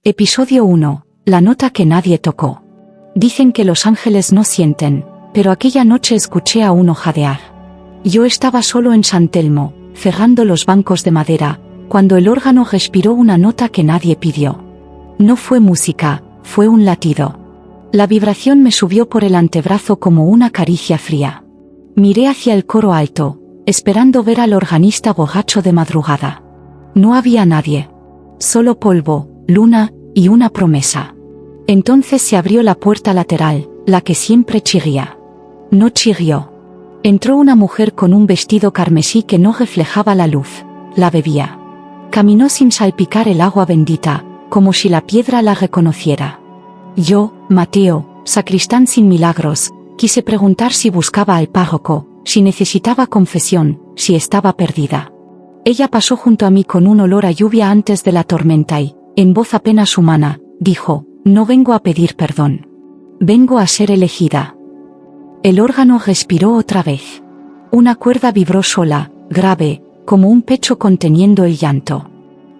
Episodio 1. La nota que nadie tocó. Dicen que los ángeles no sienten, pero aquella noche escuché a uno jadear. Yo estaba solo en San Telmo, cerrando los bancos de madera, cuando el órgano respiró una nota que nadie pidió. No fue música, fue un latido. La vibración me subió por el antebrazo como una caricia fría. Miré hacia el coro alto, esperando ver al organista borracho de madrugada. No había nadie. Solo polvo, luna y una promesa. Entonces se abrió la puerta lateral, la que siempre chirría. No chirrió. Entró una mujer con un vestido carmesí que no reflejaba la luz. La bebía. Caminó sin salpicar el agua bendita, como si la piedra la reconociera. Yo, Mateo, sacristán sin milagros, quise preguntar si buscaba al párroco, si necesitaba confesión, si estaba perdida. Ella pasó junto a mí con un olor a lluvia antes de la tormenta y, en voz apenas humana, dijo: no vengo a pedir perdón. Vengo a ser elegida. El órgano respiró otra vez. Una cuerda vibró sola, grave, como un pecho conteniendo el llanto.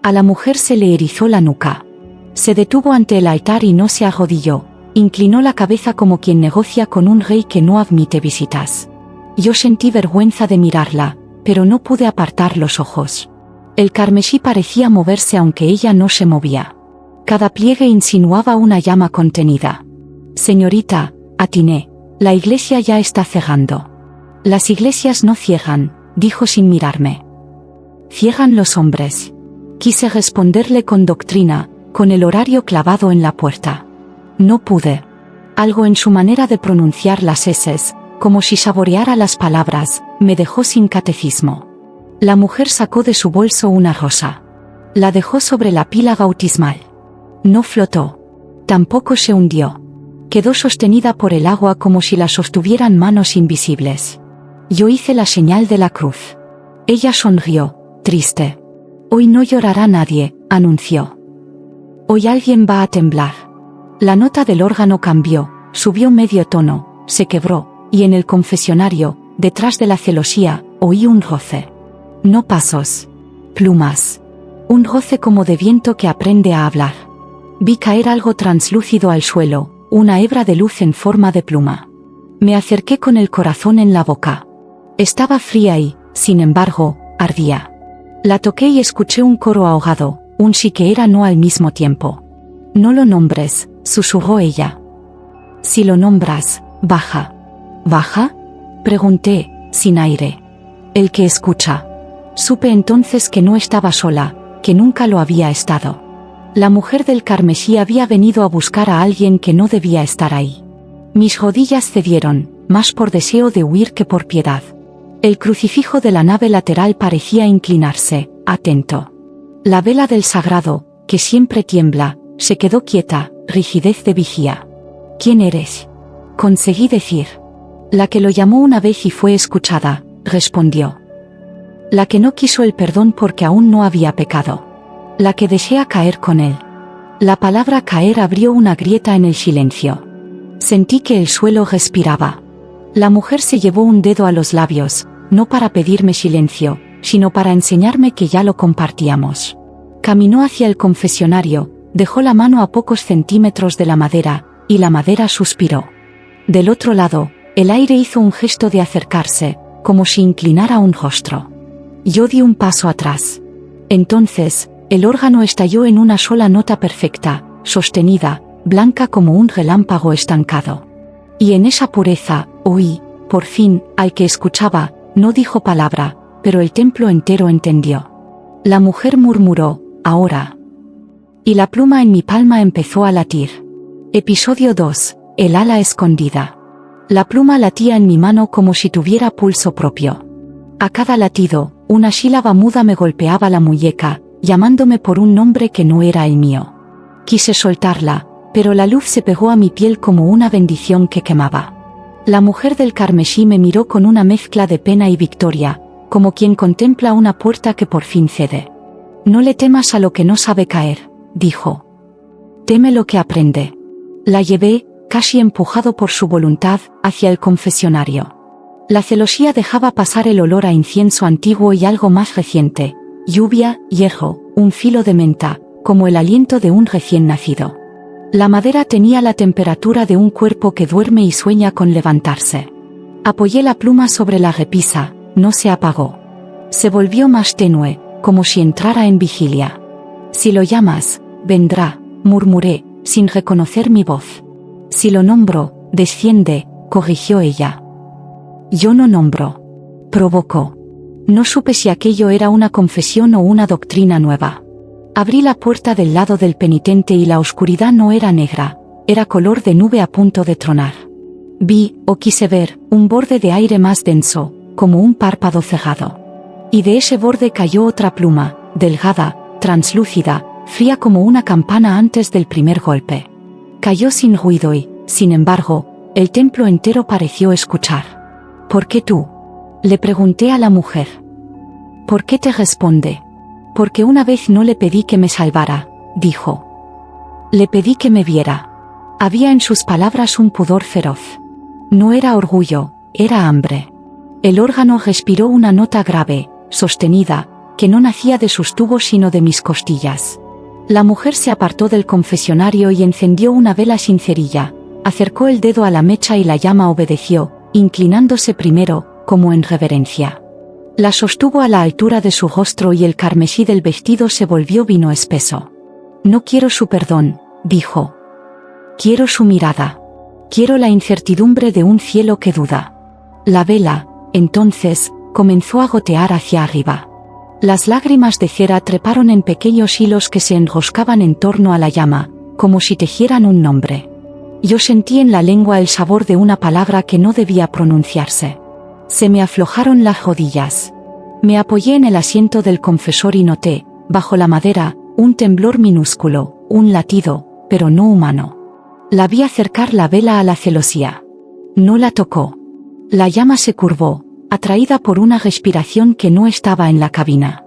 A la mujer se le erizó la nuca. Se detuvo ante el altar y no se arrodilló. Inclinó la cabeza como quien negocia con un rey que no admite visitas. Yo sentí vergüenza de mirarla, pero no pude apartar los ojos. El carmesí parecía moverse aunque ella no se movía. Cada pliegue insinuaba una llama contenida. Señorita, atiné, la iglesia ya está cerrando. Las iglesias no cierran, dijo sin mirarme. Cierran los hombres. Quise responderle con doctrina, con el horario clavado en la puerta. No pude. Algo en su manera de pronunciar las eses, como si saboreara las palabras, me dejó sin catecismo. La mujer sacó de su bolso una rosa. La dejó sobre la pila bautismal. No flotó. Tampoco se hundió. Quedó sostenida por el agua como si la sostuvieran manos invisibles. Yo hice la señal de la cruz. Ella sonrió, triste. Hoy no llorará nadie, anunció. Hoy alguien va a temblar. La nota del órgano cambió, subió medio tono, se quebró, y en el confesionario, detrás de la celosía, oí un roce. No pasos. Plumas. Un roce como de viento que aprende a hablar. Vi caer algo translúcido al suelo, una hebra de luz en forma de pluma. Me acerqué con el corazón en la boca. Estaba fría y, sin embargo, ardía. La toqué y escuché un coro ahogado, un sí que era no al mismo tiempo. No lo nombres, susurró ella. Si lo nombras, baja. ¿Baja? Pregunté, sin aire. El que escucha. Supe entonces que no estaba sola, que nunca lo había estado. La mujer del carmesí había venido a buscar a alguien que no debía estar ahí. Mis rodillas cedieron, más por deseo de huir que por piedad. El crucifijo de la nave lateral parecía inclinarse, atento. La vela del sagrado, que siempre tiembla, se quedó quieta, rigidez de vigía. ¿Quién eres? Conseguí decir. La que lo llamó una vez y fue escuchada, respondió. La que no quiso el perdón porque aún no había pecado. La que desea caer con él. La palabra caer abrió una grieta en el silencio. Sentí que el suelo respiraba. La mujer se llevó un dedo a los labios, no para pedirme silencio, sino para enseñarme que ya lo compartíamos. Caminó hacia el confesionario, dejó la mano a pocos centímetros de la madera, y la madera suspiró. Del otro lado, el aire hizo un gesto de acercarse, como si inclinara un rostro. Yo di un paso atrás. Entonces, el órgano estalló en una sola nota perfecta, sostenida, blanca como un relámpago estancado. Y en esa pureza, oí, por fin, al que escuchaba, no dijo palabra, pero el templo entero entendió. La mujer murmuró, ahora. Y la pluma en mi palma empezó a latir. Episodio 2. El ala escondida. La pluma latía en mi mano como si tuviera pulso propio. A cada latido, una sílaba muda me golpeaba la muñeca, llamándome por un nombre que no era el mío. Quise soltarla, pero la luz se pegó a mi piel como una bendición que quemaba. La mujer del carmesí me miró con una mezcla de pena y victoria, como quien contempla una puerta que por fin cede. No le temas a lo que no sabe caer, dijo. Teme lo que aprende. La llevé, casi empujado por su voluntad, hacia el confesionario. La celosía dejaba pasar el olor a incienso antiguo y algo más reciente, lluvia, hierro, un filo de menta, como el aliento de un recién nacido. La madera tenía la temperatura de un cuerpo que duerme y sueña con levantarse. Apoyé la pluma sobre la repisa, no se apagó. Se volvió más tenue, como si entrara en vigilia. Si lo llamas, vendrá, murmuré, sin reconocer mi voz. Si lo nombro, desciende, corrigió ella. Yo no nombro. Provocó. No supe si aquello era una confesión o una doctrina nueva. Abrí la puerta del lado del penitente y la oscuridad no era negra, era color de nube a punto de tronar. Vi, o quise ver, un borde de aire más denso, como un párpado cerrado. Y de ese borde cayó otra pluma, delgada, translúcida, fría como una campana antes del primer golpe. Cayó sin ruido y, sin embargo, el templo entero pareció escuchar. ¿Por qué tú? Le pregunté a la mujer. ¿Por qué te responde? Porque una vez no le pedí que me salvara, dijo. Le pedí que me viera. Había en sus palabras un pudor feroz. No era orgullo, era hambre. El órgano respiró una nota grave, sostenida, que no nacía de sus tubos sino de mis costillas. La mujer se apartó del confesionario y encendió una vela sin cerilla, acercó el dedo a la mecha y la llama obedeció, inclinándose primero, como en reverencia. La sostuvo a la altura de su rostro y el carmesí del vestido se volvió vino espeso. No quiero su perdón, dijo. Quiero su mirada. Quiero la incertidumbre de un cielo que duda. La vela, entonces, comenzó a gotear hacia arriba. Las lágrimas de cera treparon en pequeños hilos que se enroscaban en torno a la llama, como si tejieran un nombre. Yo sentí en la lengua el sabor de una palabra que no debía pronunciarse. Se me aflojaron las rodillas. Me apoyé en el asiento del confesor y noté, bajo la madera, un temblor minúsculo, un latido, pero no humano. La vi acercar la vela a la celosía. No la tocó. La llama se curvó, atraída por una respiración que no estaba en la cabina.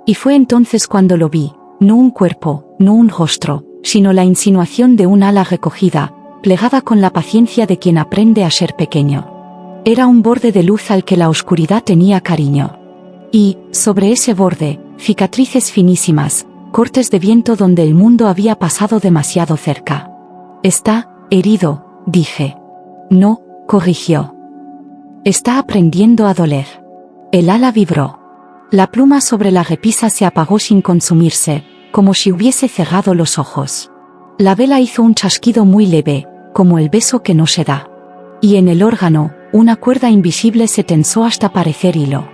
Y fue entonces cuando lo vi, no un cuerpo, no un rostro, sino la insinuación de un ala recogida, plegada con la paciencia de quien aprende a ser pequeño. Era un borde de luz al que la oscuridad tenía cariño. Y, sobre ese borde, cicatrices finísimas, cortes de viento donde el mundo había pasado demasiado cerca. Está herido, dije. No, corrigió. Está aprendiendo a doler. El ala vibró. La pluma sobre la repisa se apagó sin consumirse, como si hubiese cerrado los ojos. La vela hizo un chasquido muy leve, como el beso que no se da. Y en el órgano, una cuerda invisible se tensó hasta parecer hilo.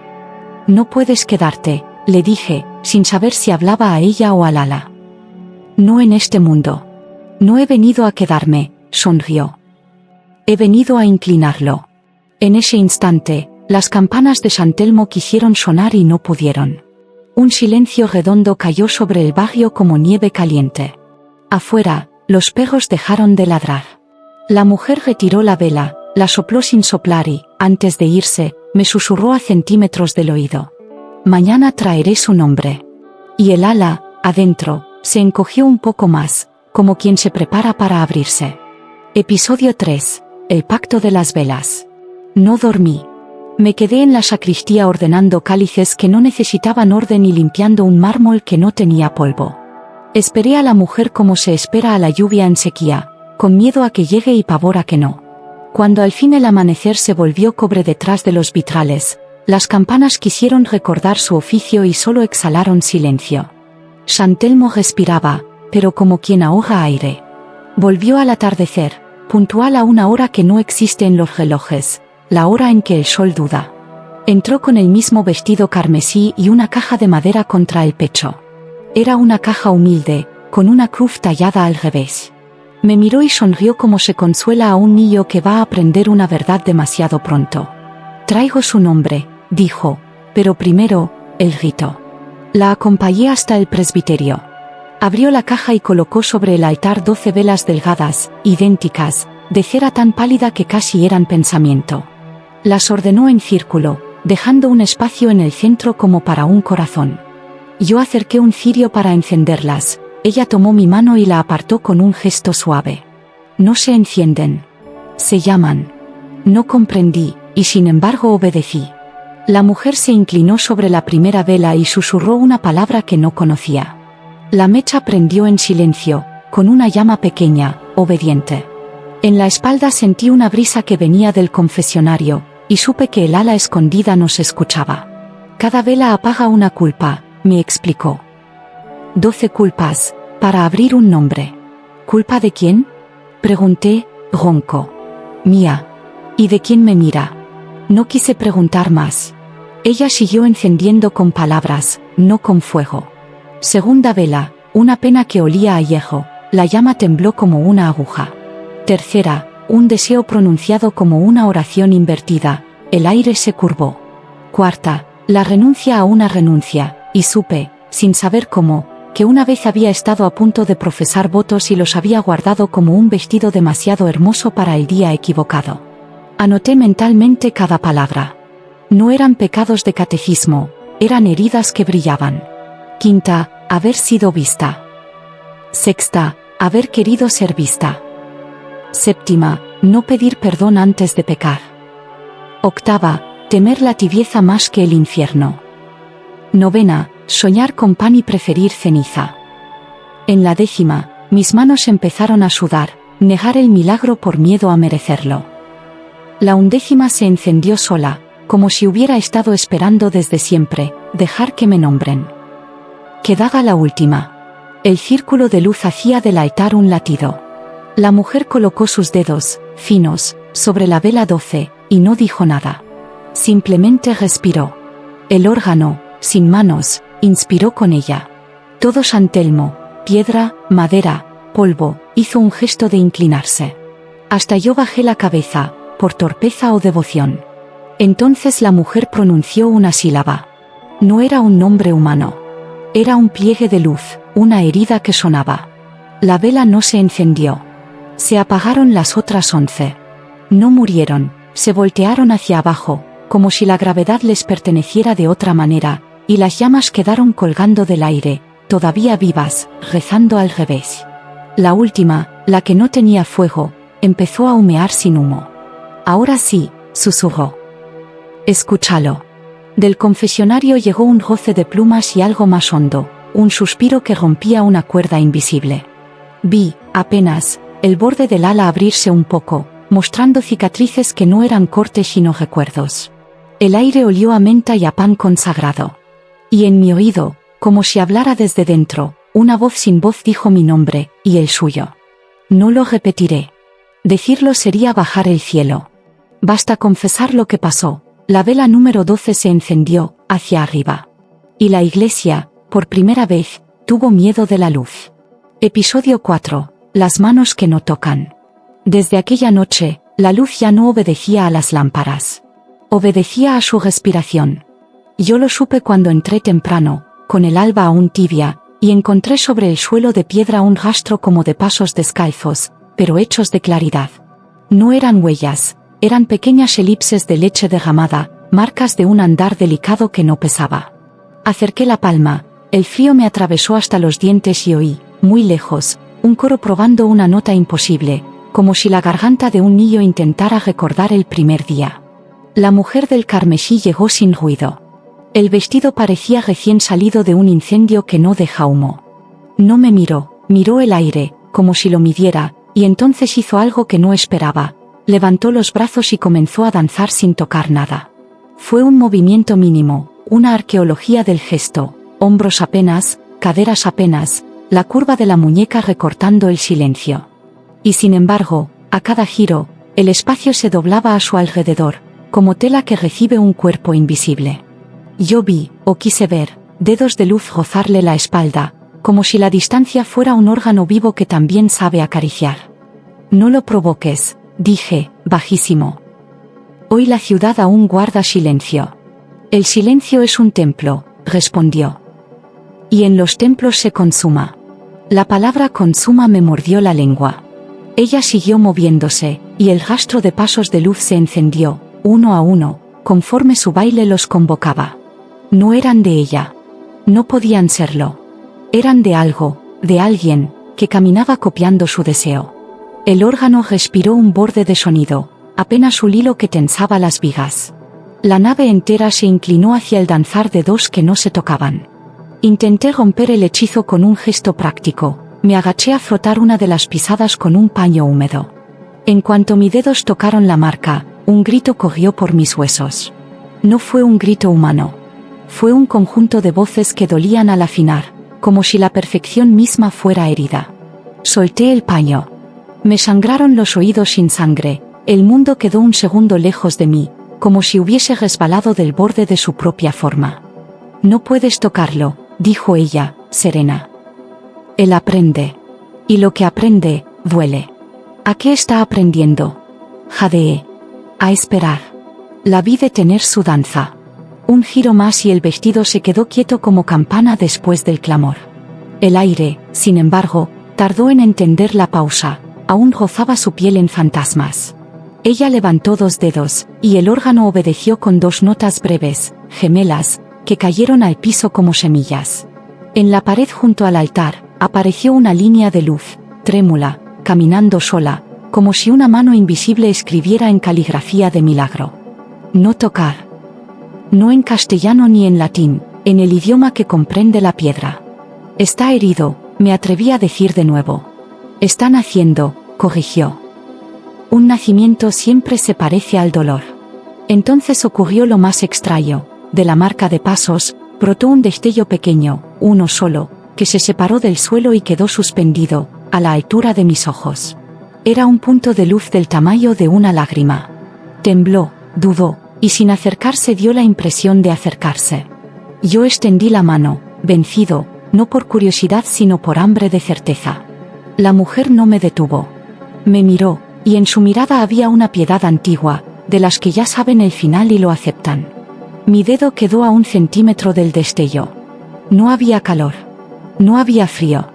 No puedes quedarte, le dije, sin saber si hablaba a ella o al ala. No en este mundo. No he venido a quedarme, sonrió. He venido a inclinarlo. En ese instante, las campanas de San Telmo quisieron sonar y no pudieron. Un silencio redondo cayó sobre el barrio como nieve caliente. Afuera, los perros dejaron de ladrar. La mujer retiró la vela, la sopló sin soplar y, antes de irse, me susurró a centímetros del oído. Mañana traeré su nombre. Y el ala, adentro, se encogió un poco más, como quien se prepara para abrirse. Episodio 3. El pacto de las velas. No dormí. Me quedé en la sacristía ordenando cálices que no necesitaban orden y limpiando un mármol que no tenía polvo. Esperé a la mujer como se espera a la lluvia en sequía, con miedo a que llegue y pavor a que no. Cuando al fin el amanecer se volvió cobre detrás de los vitrales, las campanas quisieron recordar su oficio y solo exhalaron silencio. San Telmo respiraba, pero como quien ahoga aire. Volvió al atardecer, puntual a una hora que no existe en los relojes, la hora en que el sol duda. Entró con el mismo vestido carmesí y una caja de madera contra el pecho. Era una caja humilde, con una cruz tallada al revés. Me miró y sonrió como se consuela a un niño que va a aprender una verdad demasiado pronto. Traigo su nombre, dijo, pero primero, el rito. La acompañé hasta el presbiterio. Abrió la caja y colocó sobre el altar 12 velas delgadas, idénticas, de cera tan pálida que casi eran pensamiento. Las ordenó en círculo, dejando un espacio en el centro como para un corazón. Yo acerqué un cirio para encenderlas. Ella tomó mi mano y la apartó con un gesto suave. No se encienden. Se llaman. No comprendí, y sin embargo obedecí. La mujer se inclinó sobre la primera vela y susurró una palabra que no conocía. La mecha prendió en silencio, con una llama pequeña, obediente. En la espalda sentí una brisa que venía del confesionario, y supe que el ala escondida nos escuchaba. Cada vela apaga una culpa, me explicó. 12 culpas, para abrir un nombre. ¿Culpa de quién? Pregunté, ronco. Mía. ¿Y de quién me mira? No quise preguntar más. Ella siguió encendiendo con palabras, no con fuego. Segunda vela, una pena que olía a hierro, la llama tembló como una aguja. Tercera, un deseo pronunciado como una oración invertida, el aire se curvó. Cuarta, la renuncia a una renuncia, y supe, sin saber cómo, que una vez había estado a punto de profesar votos y los había guardado como un vestido demasiado hermoso para el día equivocado. Anoté mentalmente cada palabra. No eran pecados de catecismo, eran heridas que brillaban. Quinta, haber sido vista. Sexta, haber querido ser vista. Séptima, no pedir perdón antes de pecar. Octava, temer la tibieza más que el infierno. Novena, soñar con pan y preferir ceniza. En la 10ª, mis manos empezaron a sudar, negar el milagro por miedo a merecerlo. La 11ª se encendió sola, como si hubiera estado esperando desde siempre, dejar que me nombren. Quedaba la última. El círculo de luz hacía del altar un latido. La mujer colocó sus dedos, finos, sobre la vela 12, y no dijo nada. Simplemente respiró. El órgano, sin manos, inspiró con ella. Todo San Telmo, piedra, madera, polvo, hizo un gesto de inclinarse. Hasta yo bajé la cabeza, por torpeza o devoción. Entonces la mujer pronunció una sílaba. No era un nombre humano. Era un pliegue de luz, una herida que sonaba. La vela no se encendió. Se apagaron las otras 11. No murieron, se voltearon hacia abajo, como si la gravedad les perteneciera de otra manera, y las llamas quedaron colgando del aire, todavía vivas, rezando al revés. La última, la que no tenía fuego, empezó a humear sin humo. Ahora sí, susurró. Escúchalo. Del confesionario llegó un roce de plumas y algo más hondo, un suspiro que rompía una cuerda invisible. Vi, apenas, el borde del ala abrirse un poco, mostrando cicatrices que no eran cortes sino recuerdos. El aire olió a menta y a pan consagrado. Y en mi oído, como si hablara desde dentro, una voz sin voz dijo mi nombre, y el suyo. No lo repetiré. Decirlo sería bajar el cielo. Basta confesar lo que pasó. La vela número 12 se encendió, hacia arriba. Y la iglesia, por primera vez, tuvo miedo de la luz. Episodio 4. Las manos que no tocan. Desde aquella noche, la luz ya no obedecía a las lámparas. Obedecía a su respiración. Yo lo supe cuando entré temprano, con el alba aún tibia, y encontré sobre el suelo de piedra un rastro como de pasos descalzos, pero hechos de claridad. No eran huellas, eran pequeñas elipses de leche derramada, marcas de un andar delicado que no pesaba. Acerqué la palma, el frío me atravesó hasta los dientes y oí, muy lejos, un coro probando una nota imposible, como si la garganta de un niño intentara recordar el primer día. La mujer del carmesí llegó sin ruido. El vestido parecía recién salido de un incendio que no deja humo. No me miró, miró el aire, como si lo midiera, y entonces hizo algo que no esperaba. Levantó los brazos y comenzó a danzar sin tocar nada. Fue un movimiento mínimo, una arqueología del gesto, hombros apenas, caderas apenas, la curva de la muñeca recortando el silencio. Y sin embargo, a cada giro, el espacio se doblaba a su alrededor, como tela que recibe un cuerpo invisible. Yo vi, o quise ver, dedos de luz rozarle la espalda, como si la distancia fuera un órgano vivo que también sabe acariciar. No lo provoques, dije, bajísimo. Hoy la ciudad aún guarda silencio. El silencio es un templo, respondió. Y en los templos se consuma. La palabra consuma me mordió la lengua. Ella siguió moviéndose, y el rastro de pasos de luz se encendió, uno a uno, conforme su baile los convocaba. No eran de ella. No podían serlo. Eran de algo, de alguien, que caminaba copiando su deseo. El órgano respiró un borde de sonido, apenas un hilo que tensaba las vigas. La nave entera se inclinó hacia el danzar de dos que no se tocaban. Intenté romper el hechizo con un gesto práctico. Me agaché a frotar una de las pisadas con un paño húmedo. En cuanto mis dedos tocaron la marca, un grito corrió por mis huesos. No fue un grito humano. Fue un conjunto de voces que dolían al afinar, como si la perfección misma fuera herida. Solté el paño. Me sangraron los oídos sin sangre. El mundo quedó un segundo lejos de mí, como si hubiese resbalado del borde de su propia forma. No puedes tocarlo, dijo ella, serena. Él aprende. Y lo que aprende, duele. ¿A qué está aprendiendo? Jadeé. A esperar. La vi detener su danza. Un giro más y el vestido se quedó quieto como campana después del clamor. El aire, sin embargo, tardó en entender la pausa, aún rozaba su piel en fantasmas. Ella levantó 2 dedos, y el órgano obedeció con 2 notas breves, gemelas, que cayeron al piso como semillas. En la pared junto al altar, apareció una línea de luz, trémula, caminando sola, como si una mano invisible escribiera en caligrafía de milagro. No tocar. No en castellano ni en latín, en el idioma que comprende la piedra. Está herido, me atreví a decir de nuevo. Está naciendo, corrigió. Un nacimiento siempre se parece al dolor. Entonces ocurrió lo más extraño. De la marca de pasos, brotó un destello pequeño, uno solo, que se separó del suelo y quedó suspendido, a la altura de mis ojos. Era un punto de luz del tamaño de una lágrima. Tembló, dudó, y sin acercarse dio la impresión de acercarse. Yo extendí la mano, vencido, no por curiosidad sino por hambre de certeza. La mujer no me detuvo. Me miró, y en su mirada había una piedad antigua, de las que ya saben el final y lo aceptan. Mi dedo quedó a 1 centímetro del destello. No había calor. No había frío.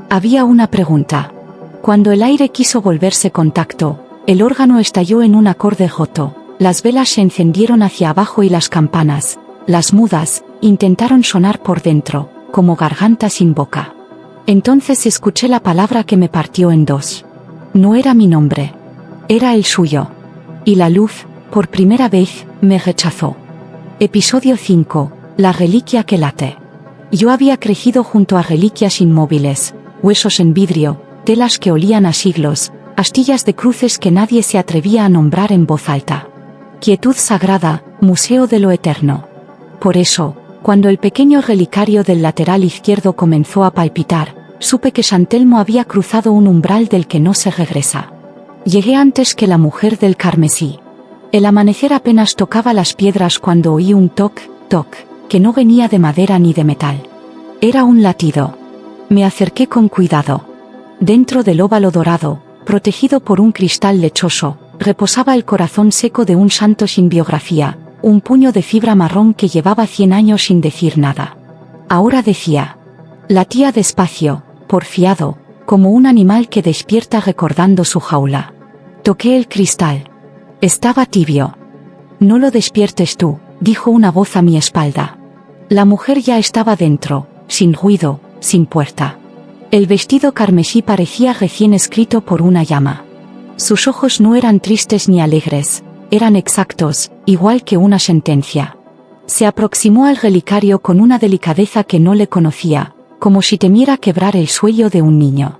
Había una pregunta. Cuando el aire quiso volverse contacto, el órgano estalló en un acorde roto, las velas se encendieron hacia abajo y las campanas, las mudas, intentaron sonar por dentro, como garganta sin boca. Entonces escuché la palabra que me partió en 2. No era mi nombre. Era el suyo. Y la luz, por primera vez, me rechazó. Episodio 5. La reliquia que late. Yo había crecido junto a reliquias inmóviles, huesos en vidrio, telas que olían a siglos, astillas de cruces que nadie se atrevía a nombrar en voz alta. Quietud sagrada, museo de lo eterno. Por eso, cuando el pequeño relicario del lateral izquierdo comenzó a palpitar, supe que San Telmo había cruzado un umbral del que no se regresa. Llegué antes que la mujer del carmesí. El amanecer apenas tocaba las piedras cuando oí un toc, toc, que no venía de madera ni de metal. Era un latido. Me acerqué con cuidado. Dentro del óvalo dorado, protegido por un cristal lechoso, reposaba el corazón seco de un santo sin biografía, un puño de fibra marrón que llevaba 100 años sin decir nada. Ahora decía. Latía despacio, porfiado, como un animal que despierta recordando su jaula. Toqué el cristal. Estaba tibio. No lo despiertes tú, dijo una voz a mi espalda. La mujer ya estaba dentro, sin ruido, sin puerta. El vestido carmesí parecía recién escrito por una llama. Sus ojos no eran tristes ni alegres, eran exactos, igual que una sentencia. Se aproximó al relicario con una delicadeza que no le conocía, como si temiera quebrar el sueño de un niño.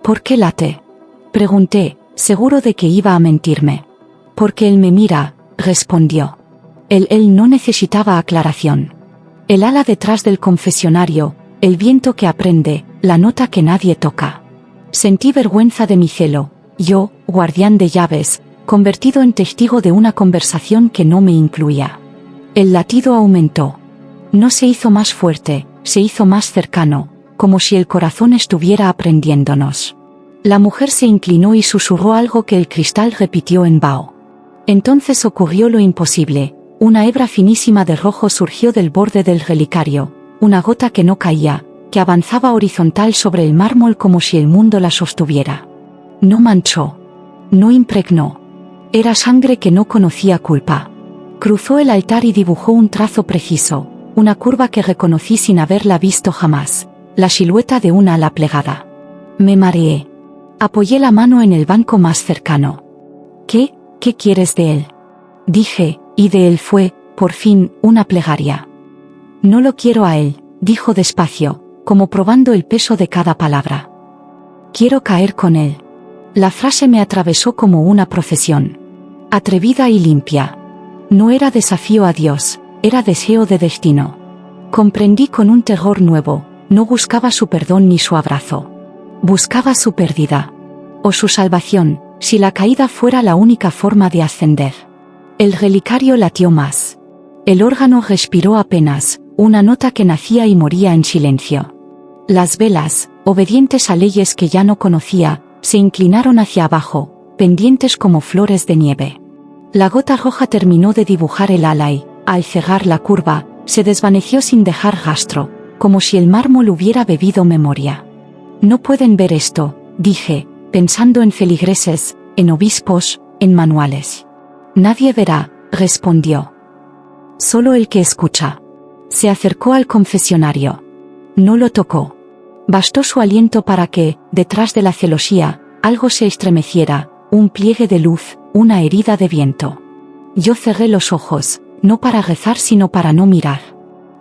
¿Por qué late? Pregunté, seguro de que iba a mentirme. Porque él me mira, respondió. Él no necesitaba aclaración. El ala detrás del confesionario, el viento que aprende, la nota que nadie toca. Sentí vergüenza de mi celo, yo, guardián de llaves, convertido en testigo de una conversación que no me incluía. El latido aumentó. No se hizo más fuerte, se hizo más cercano, como si el corazón estuviera aprendiéndonos. La mujer se inclinó y susurró algo que el cristal repitió en vaho. Entonces ocurrió lo imposible, una hebra finísima de rojo surgió del borde del relicario, una gota que no caía, que avanzaba horizontal sobre el mármol como si el mundo la sostuviera. No manchó. No impregnó. Era sangre que no conocía culpa. Cruzó el altar y dibujó un trazo preciso, una curva que reconocí sin haberla visto jamás, la silueta de una ala plegada. Me mareé. Apoyé la mano en el banco más cercano. ¿Qué quieres de él? Dije, y de él fue, por fin, una plegaria. No lo quiero a él, dijo despacio, como probando el peso de cada palabra. Quiero caer con él. La frase me atravesó como una profesión. Atrevida y limpia. No era desafío a Dios, era deseo de destino. Comprendí con un terror nuevo, no buscaba su perdón ni su abrazo. Buscaba su pérdida. O su salvación, si la caída fuera la única forma de ascender. El relicario latió más. El órgano respiró apenas, una nota que nacía y moría en silencio. Las velas, obedientes a leyes que ya no conocía, se inclinaron hacia abajo, pendientes como flores de nieve. La gota roja terminó de dibujar el ala y, al cerrar la curva, se desvaneció sin dejar rastro, como si el mármol hubiera bebido memoria. No pueden ver esto, dije, pensando en feligreses, en obispos, en manuales. Nadie verá, respondió. Solo el que escucha. Se acercó al confesionario. No lo tocó. Bastó su aliento para que, detrás de la celosía, algo se estremeciera, un pliegue de luz, una herida de viento. Yo cerré los ojos, no para rezar sino para no mirar.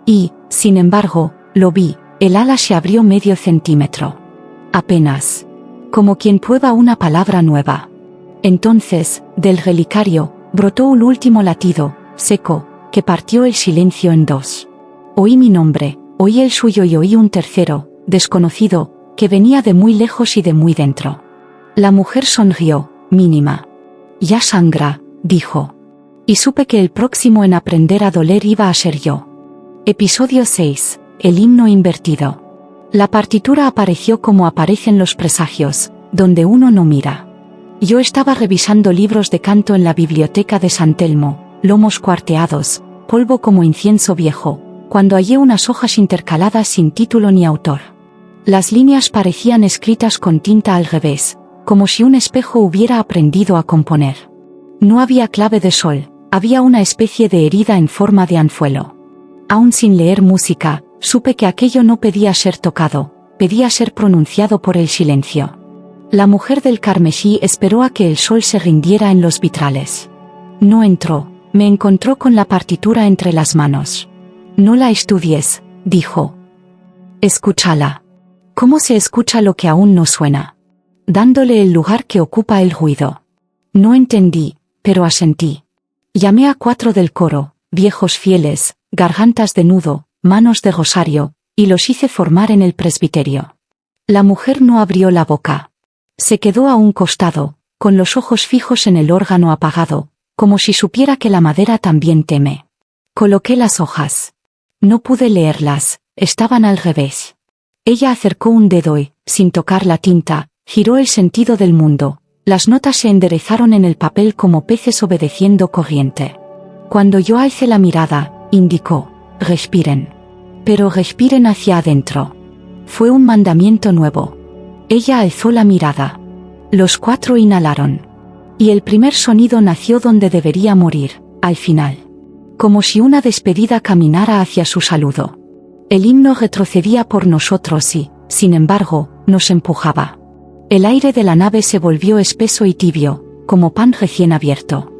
Y, sin embargo, lo vi, el ala se abrió medio centímetro. Apenas. Como quien prueba una palabra nueva. Entonces, del relicario, brotó un último latido, seco, que partió el silencio en dos. Oí mi nombre, oí el suyo y oí un tercero, desconocido, que venía de muy lejos y de muy dentro. La mujer sonrió, mínima. Ya sangra, dijo. Y supe que el próximo en aprender a doler iba a ser yo. Episodio 6. El himno invertido. La partitura apareció como aparecen los presagios, donde uno no mira. Yo estaba revisando libros de canto en la biblioteca de San Telmo, lomos cuarteados, polvo como incienso viejo, cuando hallé unas hojas intercaladas sin título ni autor. Las líneas parecían escritas con tinta al revés, como si un espejo hubiera aprendido a componer. No había clave de sol, había una especie de herida en forma de anzuelo. Aún sin leer música, supe que aquello no pedía ser tocado, pedía ser pronunciado por el silencio. La mujer del carmesí esperó a que el sol se rindiera en los vitrales. No entró, me encontró con la partitura entre las manos. No la estudies, dijo. Escúchala. ¿Cómo se escucha lo que aún no suena? Dándole el lugar que ocupa el ruido. No entendí, pero asentí. Llamé a 4 del coro, viejos fieles, gargantas de nudo, manos de rosario, y los hice formar en el presbiterio. La mujer no abrió la boca. Se quedó a un costado, con los ojos fijos en el órgano apagado, como si supiera que la madera también teme. Coloqué las hojas. No pude leerlas, estaban al revés. Ella acercó un dedo y, sin tocar la tinta, giró el sentido del mundo. Las notas se enderezaron en el papel como peces obedeciendo corriente. Cuando yo alcé la mirada, indicó, respiren. Pero respiren hacia adentro. Fue un mandamiento nuevo. Ella alzó la mirada. Los 4 inhalaron. Y el primer sonido nació donde debería morir, al final. Como si una despedida caminara hacia su saludo. El himno retrocedía por nosotros y, sin embargo, nos empujaba. El aire de la nave se volvió espeso y tibio, como pan recién abierto.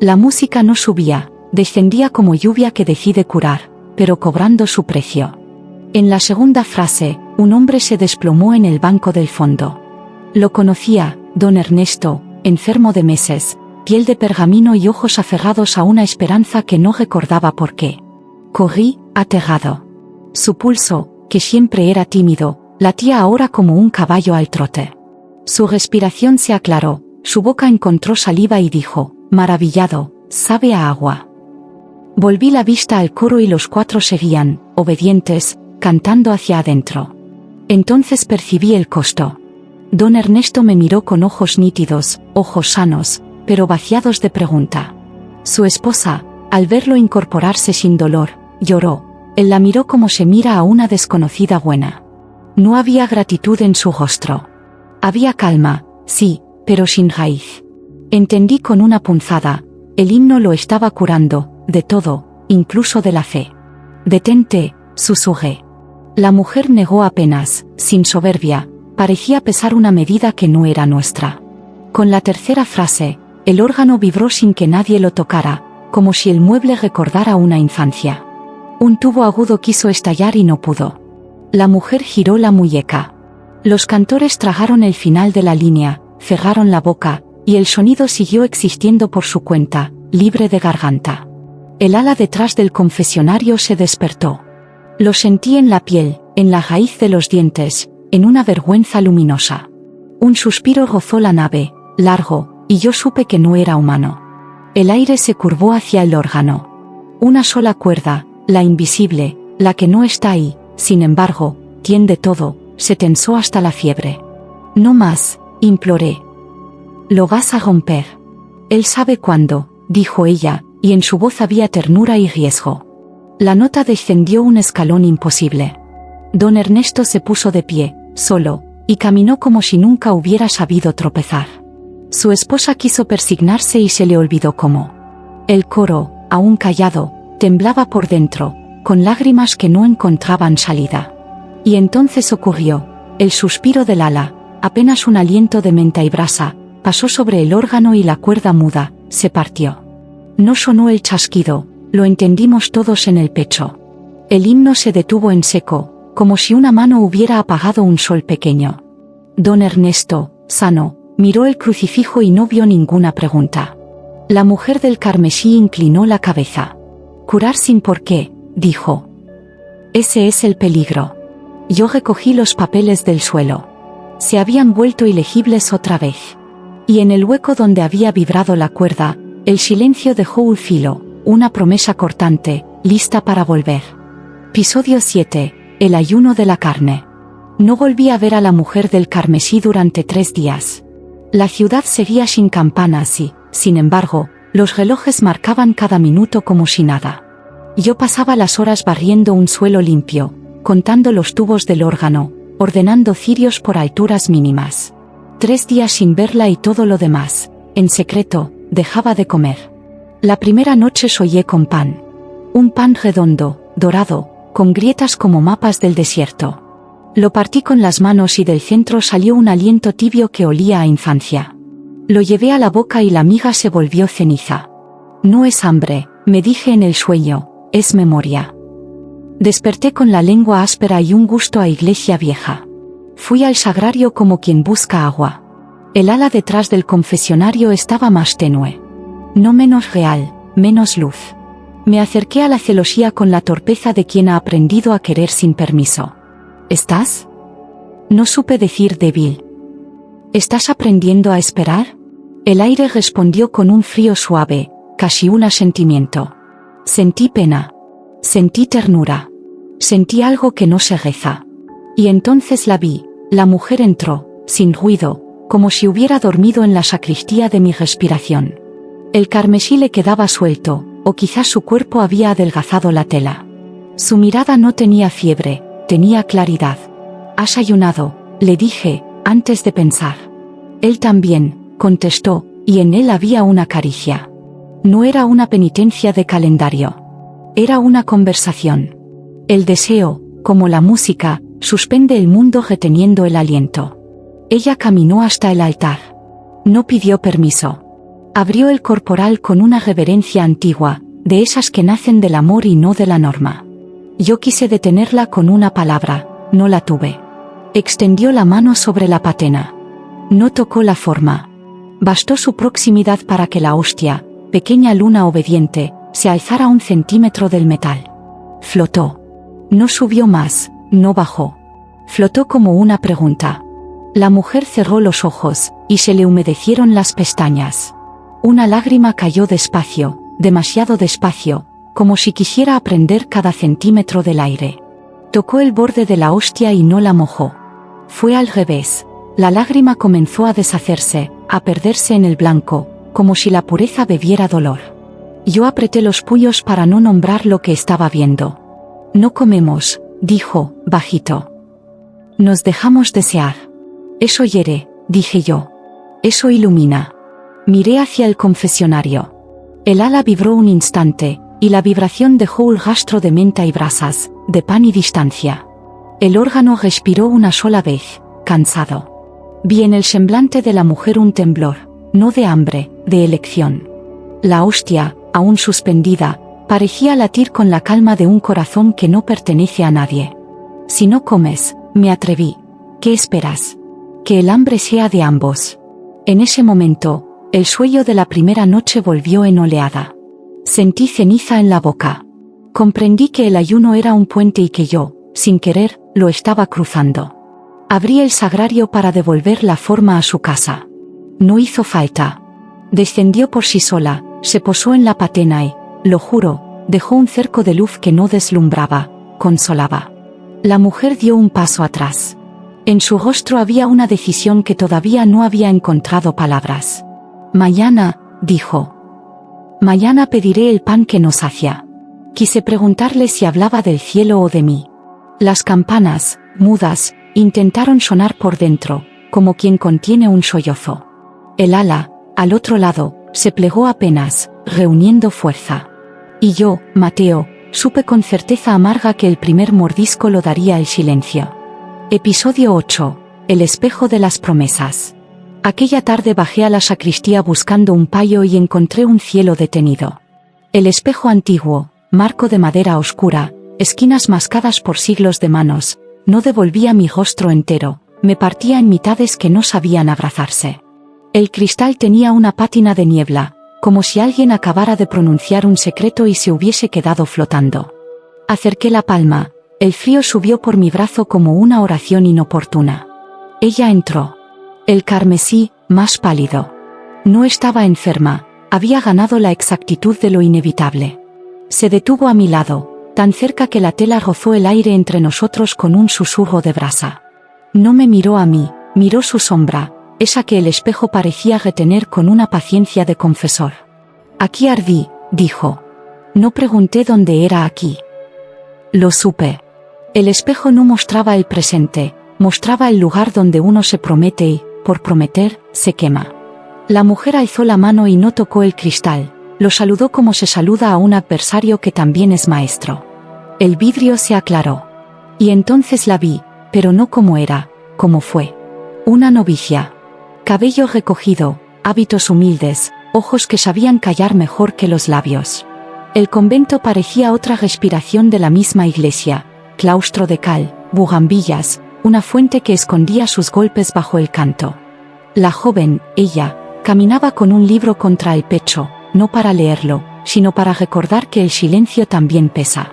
La música no subía, descendía como lluvia que decide curar, pero cobrando su precio. En la segunda frase, un hombre se desplomó en el banco del fondo. Lo conocía, don Ernesto, enfermo de meses, piel de pergamino y ojos aferrados a una esperanza que no recordaba por qué. Corrí, aterrado. Su pulso, que siempre era tímido, latía ahora como un caballo al trote. Su respiración se aclaró, su boca encontró saliva y dijo, maravillado, sabe a agua. Volví la vista al coro y los 4 seguían, obedientes, cantando hacia adentro. Entonces percibí el costo. Don Ernesto me miró con ojos nítidos, ojos sanos, pero vaciados de pregunta. Su esposa, al verlo incorporarse sin dolor, lloró. Él la miró como se mira a una desconocida buena. No había gratitud en su rostro. Había calma, sí, pero sin raíz. Entendí con una punzada, el himno lo estaba curando, de todo, incluso de la fe. Detente, susurré. La mujer negó apenas, sin soberbia, parecía pesar una medida que no era nuestra. Con la tercera frase, el órgano vibró sin que nadie lo tocara, como si el mueble recordara una infancia. Un tubo agudo quiso estallar y no pudo. La mujer giró la muñeca. Los cantores tragaron el final de la línea, cerraron la boca, y el sonido siguió existiendo por su cuenta, libre de garganta. El ala detrás del confesionario se despertó. Lo sentí en la piel, en la raíz de los dientes, en una vergüenza luminosa. Un suspiro rozó la nave, largo, y yo supe que no era humano. El aire se curvó hacia el órgano. Una sola cuerda, la invisible, la que no está ahí, sin embargo, tiende todo, se tensó hasta la fiebre. No más, imploré. Lo vas a romper. Él sabe cuándo, dijo ella, y en su voz había ternura y riesgo. La nota descendió un escalón imposible. Don Ernesto se puso de pie, solo, y caminó como si nunca hubiera sabido tropezar. Su esposa quiso persignarse y se le olvidó cómo. El coro, aún callado, temblaba por dentro, con lágrimas que no encontraban salida. Y entonces ocurrió, el suspiro del ala, apenas un aliento de menta y brasa, pasó sobre el órgano y la cuerda muda, se partió. No sonó el chasquido, lo entendimos todos en el pecho. El himno se detuvo en seco, como si una mano hubiera apagado un sol pequeño. Don Ernesto, sano, miró el crucifijo y no vio ninguna pregunta. La mujer del carmesí inclinó la cabeza. Curar sin por qué, dijo. Ese es el peligro. Yo recogí los papeles del suelo. Se habían vuelto ilegibles otra vez. Y en el hueco donde había vibrado la cuerda, el silencio dejó un filo, una promesa cortante, lista para volver. Episodio 7. El ayuno de la carne. No volví a ver a la mujer del carmesí durante 3 días. La ciudad seguía sin campanas y, sin embargo, los relojes marcaban cada minuto como si nada. Yo pasaba las horas barriendo un suelo limpio, contando los tubos del órgano, ordenando cirios por alturas mínimas. 3 días sin verla y todo lo demás, en secreto, dejaba de comer. La primera noche soñé con pan. Un pan redondo, dorado, con grietas como mapas del desierto. Lo partí con las manos y del centro salió un aliento tibio que olía a infancia. Lo llevé a la boca y la miga se volvió ceniza. No es hambre, me dije en el sueño, es memoria. Desperté con la lengua áspera y un gusto a iglesia vieja. Fui al sagrario como quien busca agua. El ala detrás del confesionario estaba más tenue. No menos real, menos luz. Me acerqué a la celosía con la torpeza de quien ha aprendido a querer sin permiso. ¿Estás? No supe decir débil. ¿Estás aprendiendo a esperar? El aire respondió con un frío suave, casi un asentimiento. Sentí pena. Sentí ternura. Sentí algo que no se reza. Y entonces la vi, la mujer entró, sin ruido, como si hubiera dormido en la sacristía de mi respiración. El carmesí le quedaba suelto, o quizás su cuerpo había adelgazado la tela. Su mirada no tenía fiebre, tenía claridad. «¿Has ayunado?», le dije, antes de pensar. Él también, contestó, y en él había una caricia. No era una penitencia de calendario. Era una conversación. El deseo, como la música, suspende el mundo reteniendo el aliento. Ella caminó hasta el altar. No pidió permiso. Abrió el corporal con una reverencia antigua, de esas que nacen del amor y no de la norma. Yo quise detenerla con una palabra, no la tuve. Extendió la mano sobre la patena. No tocó la forma. Bastó su proximidad para que la hostia, pequeña luna obediente, se alzara 1 centímetro del metal. Flotó. No subió más, no bajó. Flotó como una pregunta. La mujer cerró los ojos, y se le humedecieron las pestañas. Una lágrima cayó despacio, demasiado despacio, como si quisiera aprender cada centímetro del aire. Tocó el borde de la hostia y no la mojó. Fue al revés. La lágrima comenzó a deshacerse, a perderse en el blanco, como si la pureza bebiera dolor. Yo apreté los puños para no nombrar lo que estaba viendo. «No comemos», dijo, bajito. «Nos dejamos desear». «Eso hiere», dije yo. «Eso ilumina». Miré hacia el confesionario. El ala vibró un instante, y la vibración dejó un rastro de menta y brasas, de pan y distancia. El órgano respiró una sola vez, cansado. Vi en el semblante de la mujer un temblor, no de hambre, de elección. La hostia, aún suspendida, Parecía latir con la calma de un corazón que no pertenece a nadie. Si no comes, me atreví. ¿Qué esperas? Que el hambre sea de ambos. En ese momento, el sueño de la primera noche volvió en oleada. Sentí ceniza en la boca. Comprendí que el ayuno era un puente y que yo, sin querer, lo estaba cruzando. Abrí el sagrario para devolver la forma a su casa. No hizo falta. Descendió por sí sola, se posó en la patena y, lo juro, dejó un cerco de luz que no deslumbraba, consolaba. La mujer dio un paso atrás. En su rostro había una decisión que todavía no había encontrado palabras. Mañana, dijo. Mañana pediré el pan que nos sacia. Quise preguntarle si hablaba del cielo o de mí. Las campanas, mudas, intentaron sonar por dentro, como quien contiene un sollozo. El ala, al otro lado, se plegó apenas, reuniendo fuerza. Y yo, Mateo, supe con certeza amarga que el primer mordisco lo daría el silencio. Episodio 8. El espejo de las promesas. Aquella tarde bajé a la sacristía buscando un payo y encontré un cielo detenido. El espejo antiguo, marco de madera oscura, esquinas mascadas por siglos de manos, no devolvía mi rostro entero, me partía en mitades que no sabían abrazarse. El cristal tenía una pátina de niebla, como si alguien acabara de pronunciar un secreto y se hubiese quedado flotando. Acerqué la palma, el frío subió por mi brazo como una oración inoportuna. Ella entró. El carmesí, más pálido. No estaba enferma, había ganado la exactitud de lo inevitable. Se detuvo a mi lado, tan cerca que la tela rozó el aire entre nosotros con un susurro de brasa. No me miró a mí, miró su sombra, esa que el espejo parecía retener con una paciencia de confesor. Aquí ardí, dijo. No pregunté dónde era aquí. Lo supe. El espejo no mostraba el presente, mostraba el lugar donde uno se promete y, por prometer, se quema. La mujer alzó la mano y no tocó el cristal, lo saludó como se saluda a un adversario que también es maestro. El vidrio se aclaró. Y entonces la vi, pero no como era, como fue. Una novicia. Cabello recogido, hábitos humildes, ojos que sabían callar mejor que los labios. El convento parecía otra respiración de la misma iglesia, claustro de cal, bugambillas, una fuente que escondía sus golpes bajo el canto. La joven, ella, caminaba con un libro contra el pecho, no para leerlo, sino para recordar que el silencio también pesa.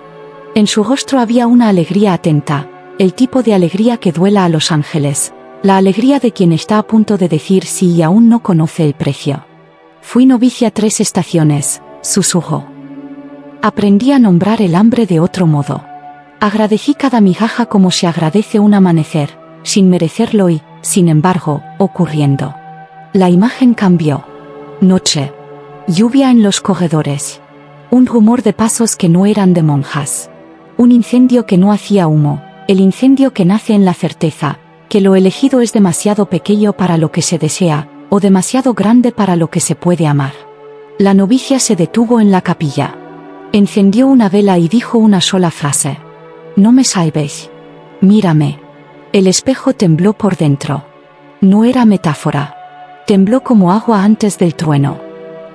En su rostro había una alegría atenta, el tipo de alegría que duela a los ángeles, la alegría de quien está a punto de decir sí y aún no conoce el precio. Fui novicia 3 estaciones, susurró. Aprendí a nombrar el hambre de otro modo. Agradecí cada migaja como se agradece un amanecer, sin merecerlo y, sin embargo, ocurriendo. La imagen cambió. Noche. Lluvia en los corredores. Un rumor de pasos que no eran de monjas. Un incendio que no hacía humo, el incendio que nace en la certeza, que lo elegido es demasiado pequeño para lo que se desea, o demasiado grande para lo que se puede amar. La novicia se detuvo en la capilla. Encendió una vela y dijo una sola frase. No me salves. Mírame. El espejo tembló por dentro. No era metáfora. Tembló como agua antes del trueno.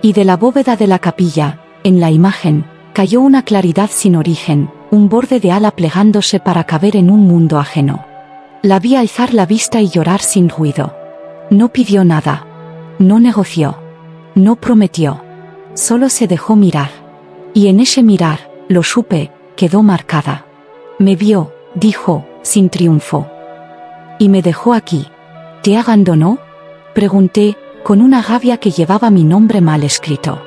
Y de la bóveda de la capilla, en la imagen, cayó una claridad sin origen, un borde de ala plegándose para caber en un mundo ajeno. La vi alzar la vista y llorar sin ruido. No pidió nada. No negoció. No prometió. Solo se dejó mirar. Y en ese mirar, lo supe, quedó marcada. Me vio, dijo, sin triunfo. Y me dejó aquí. ¿Te abandonó? Pregunté, con una rabia que llevaba mi nombre mal escrito.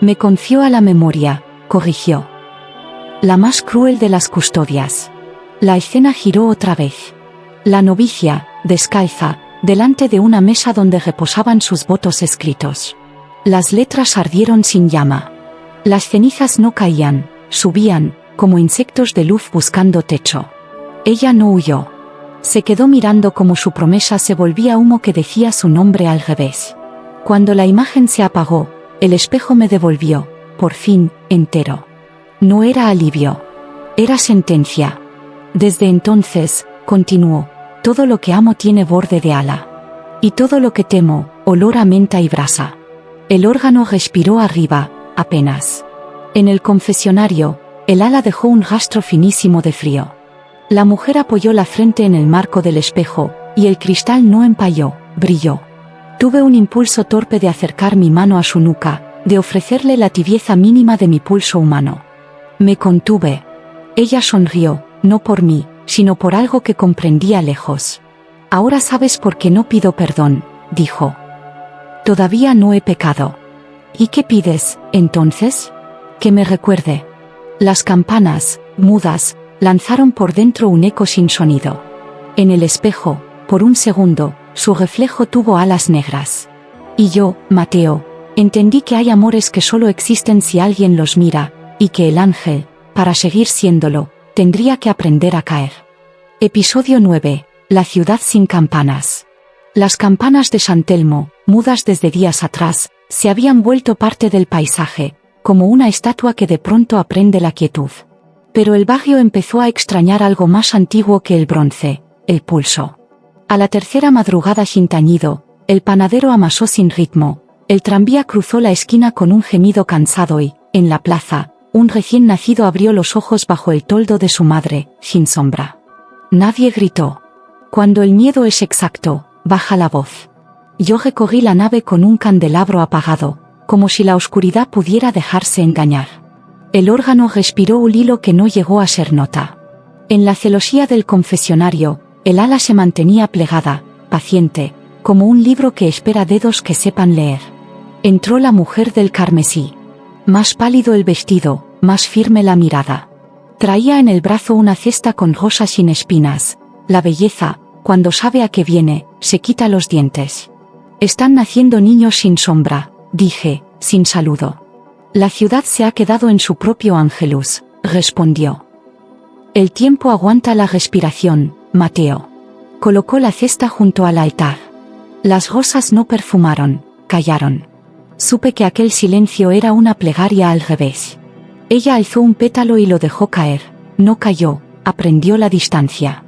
Me confió a la memoria, corrigió. La más cruel de las custodias. La escena giró otra vez. La novicia, descalza, delante de una mesa donde reposaban sus votos escritos. Las letras ardieron sin llama. Las cenizas no caían, subían, como insectos de luz buscando techo. Ella no huyó. Se quedó mirando como su promesa se volvía humo que decía su nombre al revés. Cuando la imagen se apagó, el espejo me devolvió, por fin, entero. No era alivio. Era sentencia. Desde entonces, continuó, todo lo que amo tiene borde de ala. Y todo lo que temo, olor a menta y brasa. El órgano respiró arriba, apenas. En el confesionario, el ala dejó un rastro finísimo de frío. La mujer apoyó la frente en el marco del espejo, y el cristal no empalló, brilló. Tuve un impulso torpe de acercar mi mano a su nuca, de ofrecerle la tibieza mínima de mi pulso humano. Me contuve. Ella sonrió, no por mí, sino por algo que comprendía lejos. Ahora sabes por qué no pido perdón, dijo. Todavía no he pecado. ¿Y qué pides, entonces? Que me recuerde. Las campanas, mudas, lanzaron por dentro un eco sin sonido. En el espejo, por un segundo, su reflejo tuvo alas negras. Y yo, Mateo, entendí que hay amores que solo existen si alguien los mira, y que el ángel, para seguir siéndolo, tendría que aprender a caer. Episodio 9. La ciudad sin campanas. Las campanas de San Telmo, mudas desde días atrás, se habían vuelto parte del paisaje, como una estatua que de pronto aprende la quietud. Pero el barrio empezó a extrañar algo más antiguo que el bronce, el pulso. A la tercera madrugada sin tañido, el panadero amasó sin ritmo, el tranvía cruzó la esquina con un gemido cansado y, en la plaza, un recién nacido abrió los ojos bajo el toldo de su madre, sin sombra. Nadie gritó. Cuando el miedo es exacto, baja la voz. Yo recorrí la nave con un candelabro apagado, como si la oscuridad pudiera dejarse engañar. El órgano respiró un hilo que no llegó a ser nota. En la celosía del confesionario, el ala se mantenía plegada, paciente, como un libro que espera dedos que sepan leer. Entró la mujer del carmesí. Más pálido el vestido, más firme la mirada. Traía en el brazo una cesta con rosas sin espinas. La belleza, cuando sabe a qué viene, se quita los dientes. Están naciendo niños sin sombra, dije, sin saludo. La ciudad se ha quedado en su propio ángelus, respondió. El tiempo aguanta la respiración, Mateo. Colocó la cesta junto al altar. Las rosas no perfumaron, callaron. Supe que aquel silencio era una plegaria al revés. Ella alzó un pétalo y lo dejó caer, no cayó, aprendió la distancia.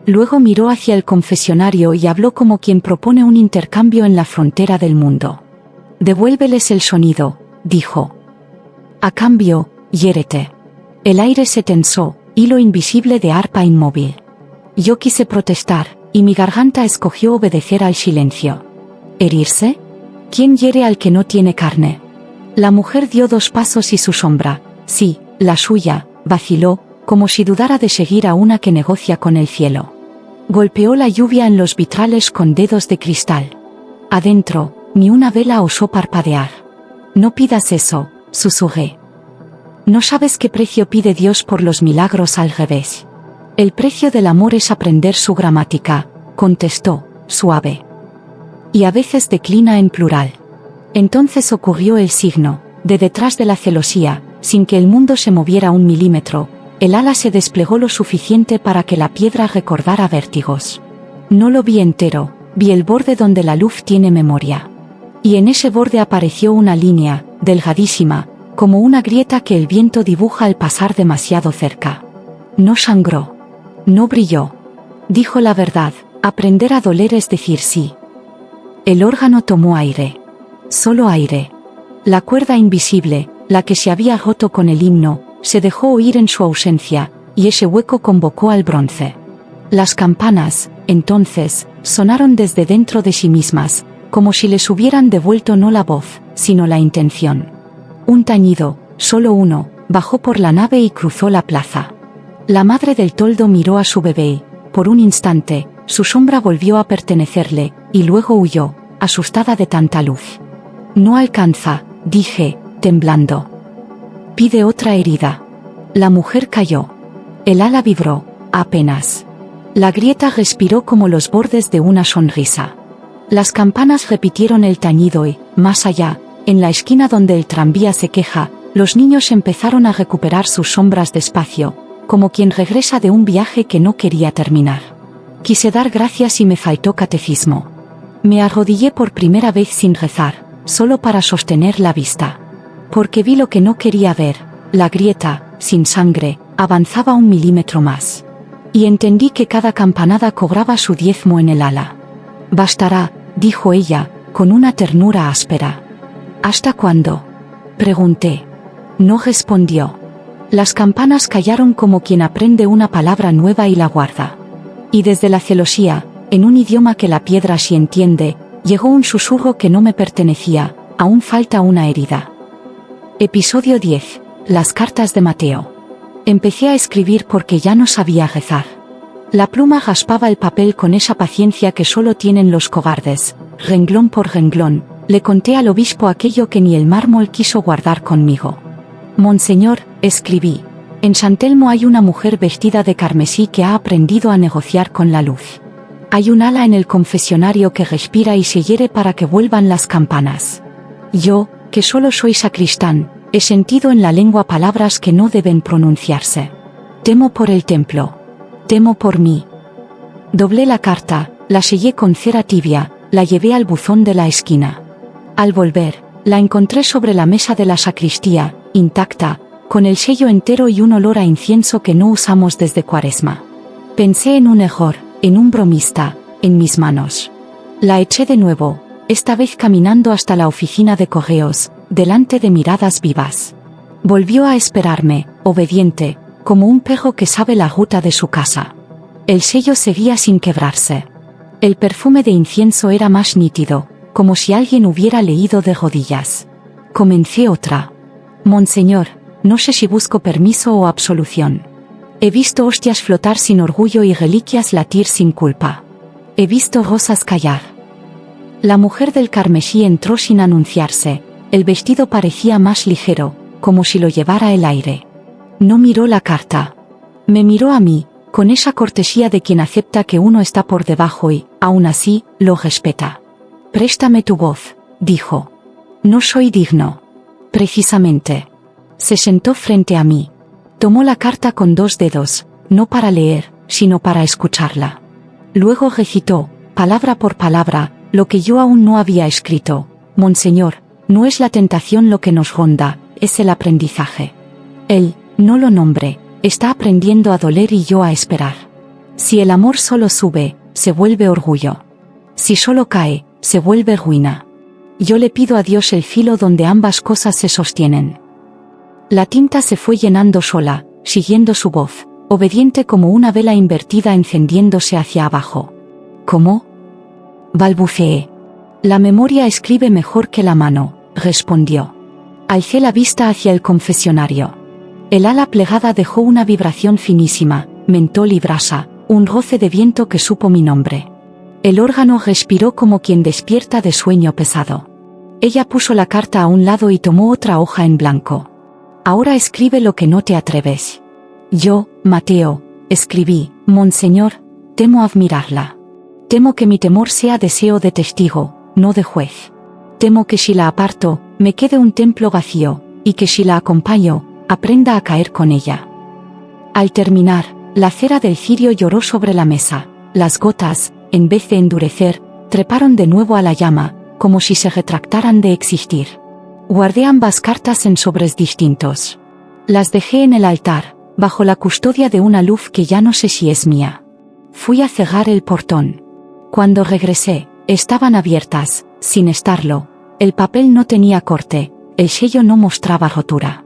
Luego miró hacia el confesionario y habló como quien propone un intercambio en la frontera del mundo. Devuélveles el sonido, dijo. A cambio, hiérete. El aire se tensó, hilo invisible de arpa inmóvil. Yo quise protestar, y mi garganta escogió obedecer al silencio. ¿Herirse? ¿Quién hiere al que no tiene carne? La mujer dio 2 pasos y su sombra, sí, la suya, vaciló, como si dudara de seguir a una que negocia con el cielo. Golpeó la lluvia en los vitrales con dedos de cristal. Adentro, ni una vela osó parpadear. No pidas eso, susurré. No sabes qué precio pide Dios por los milagros al revés. El precio del amor es aprender su gramática, contestó, suave. Y a veces declina en plural. Entonces ocurrió el signo, de detrás de la celosía, sin que el mundo se moviera 1 milímetro, el ala se desplegó lo suficiente para que la piedra recordara vértigos. No lo vi entero, vi el borde donde la luz tiene memoria. Y en ese borde apareció una línea, delgadísima, como una grieta que el viento dibuja al pasar demasiado cerca. No sangró. No brilló. Dijo la verdad, aprender a doler es decir sí. El órgano tomó aire. Solo aire. La cuerda invisible, la que se había roto con el himno, se dejó oír en su ausencia, y ese hueco convocó al bronce. Las campanas, entonces, sonaron desde dentro de sí mismas, como si les hubieran devuelto no la voz, sino la intención. Un tañido, solo uno, bajó por la nave y cruzó la plaza. La madre del toldo miró a su bebé y, por un instante, su sombra volvió a pertenecerle, y luego huyó, asustada de tanta luz. No alcanza, dije, temblando. Pide otra herida. La mujer cayó. El ala vibró, apenas. La grieta respiró como los bordes de una sonrisa. Las campanas repitieron el tañido y, más allá, en la esquina donde el tranvía se queja, los niños empezaron a recuperar sus sombras despacio, como quien regresa de un viaje que no quería terminar. Quise dar gracias y me faltó catecismo. Me arrodillé por primera vez sin rezar, solo para sostener la vista. Porque vi lo que no quería ver, la grieta, sin sangre, avanzaba 1 milímetro más. Y entendí que cada campanada cobraba su diezmo en el ala. Bastará, dijo ella, con una ternura áspera. ¿Hasta cuándo? Pregunté. No respondió. Las campanas callaron como quien aprende una palabra nueva y la guarda. Y desde la celosía, en un idioma que la piedra sí entiende, llegó un susurro que no me pertenecía, aún falta una herida. Episodio 10. Las cartas de Mateo. Empecé a escribir porque ya no sabía rezar. La pluma raspaba el papel con esa paciencia que solo tienen los cobardes. Renglón por renglón, le conté al obispo aquello que ni el mármol quiso guardar conmigo. Monseñor, escribí, en San Telmo hay una mujer vestida de carmesí que ha aprendido a negociar con la luz. Hay un ala en el confesionario que respira y se hiere para que vuelvan las campanas. Yo, que solo soy sacristán, he sentido en la lengua palabras que no deben pronunciarse. Temo por el templo. Temo por mí. Doblé la carta, la sellé con cera tibia, la llevé al buzón de la esquina. Al volver, la encontré sobre la mesa de la sacristía, intacta, con el sello entero y un olor a incienso que no usamos desde Cuaresma. Pensé en un error, en un bromista, en mis manos. La eché de nuevo, esta vez caminando hasta la oficina de correos, delante de miradas vivas. Volvió a esperarme, obediente, como un perro que sabe la ruta de su casa. El sello seguía sin quebrarse. El perfume de incienso era más nítido, como si alguien hubiera leído de rodillas. Comencé otra. Monseñor, no sé si busco permiso o absolución. He visto hostias flotar sin orgullo y reliquias latir sin culpa. He visto rosas callar. La mujer del carmesí entró sin anunciarse, el vestido parecía más ligero, como si lo llevara el aire. No miró la carta. Me miró a mí, con esa cortesía de quien acepta que uno está por debajo y, aún así, lo respeta. Préstame tu voz, dijo. No soy digno. Precisamente. Se sentó frente a mí. Tomó la carta con 2 dedos, no para leer, sino para escucharla. Luego recitó, palabra por palabra, lo que yo aún no había escrito. Monseñor, no es la tentación lo que nos ronda, es el aprendizaje. Él, no lo nombre, está aprendiendo a doler y yo a esperar. Si el amor solo sube, se vuelve orgullo. Si solo cae, se vuelve ruina. Yo le pido a Dios el filo donde ambas cosas se sostienen. La tinta se fue llenando sola, siguiendo su voz, obediente como una vela invertida encendiéndose hacia abajo. ¿Cómo? Balbuceé. La memoria escribe mejor que la mano, respondió. Alcé la vista hacia el confesionario. El ala plegada dejó una vibración finísima, mentol y brasa, un roce de viento que supo mi nombre. El órgano respiró como quien despierta de sueño pesado. Ella puso la carta a un lado y tomó otra hoja en blanco. Ahora escribe lo que no te atreves. Yo, Mateo, escribí, Monseñor, temo admirarla. Temo que mi temor sea deseo de testigo, no de juez. Temo que si la aparto, me quede un templo vacío, y que si la acompaño, aprenda a caer con ella. Al terminar, la cera del cirio lloró sobre la mesa. Las gotas, en vez de endurecer, treparon de nuevo a la llama, como si se retractaran de existir. Guardé ambas cartas en sobres distintos. Las dejé en el altar, bajo la custodia de una luz que ya no sé si es mía. Fui a cerrar el portón. Cuando regresé, estaban abiertas, sin estarlo. El papel no tenía corte, el sello no mostraba rotura.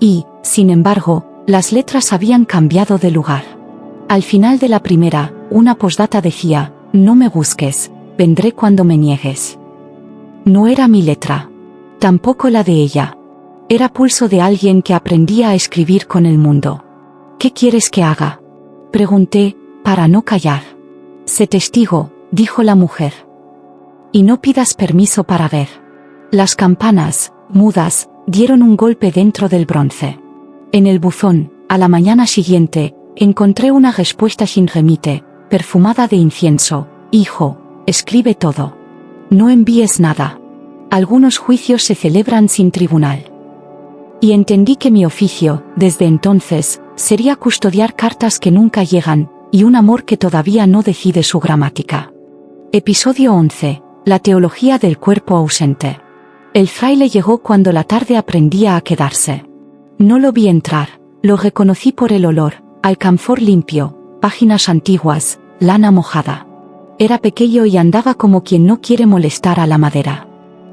Y, sin embargo, las letras habían cambiado de lugar. Al final de la primera, una postdata decía, no me busques, vendré cuando me niegues. No era mi letra. Tampoco la de ella. Era pulso de alguien que aprendía a escribir con el mundo. ¿Qué quieres que haga? Pregunté, para no callar. Sé testigo, dijo la mujer. Y no pidas permiso para ver. Las campanas, mudas, dieron un golpe dentro del bronce. En el buzón, a la mañana siguiente, encontré una respuesta sin remite, perfumada de incienso. Hijo, escribe todo. No envíes nada. Algunos juicios se celebran sin tribunal. Y entendí que mi oficio, desde entonces, sería custodiar cartas que nunca llegan, y un amor que todavía no decide su gramática. Episodio 11. La teología del cuerpo ausente. El fraile llegó cuando la tarde aprendía a quedarse. No lo vi entrar, lo reconocí por el olor, alcanfor limpio, páginas antiguas, lana mojada. Era pequeño y andaba como quien no quiere molestar a la madera.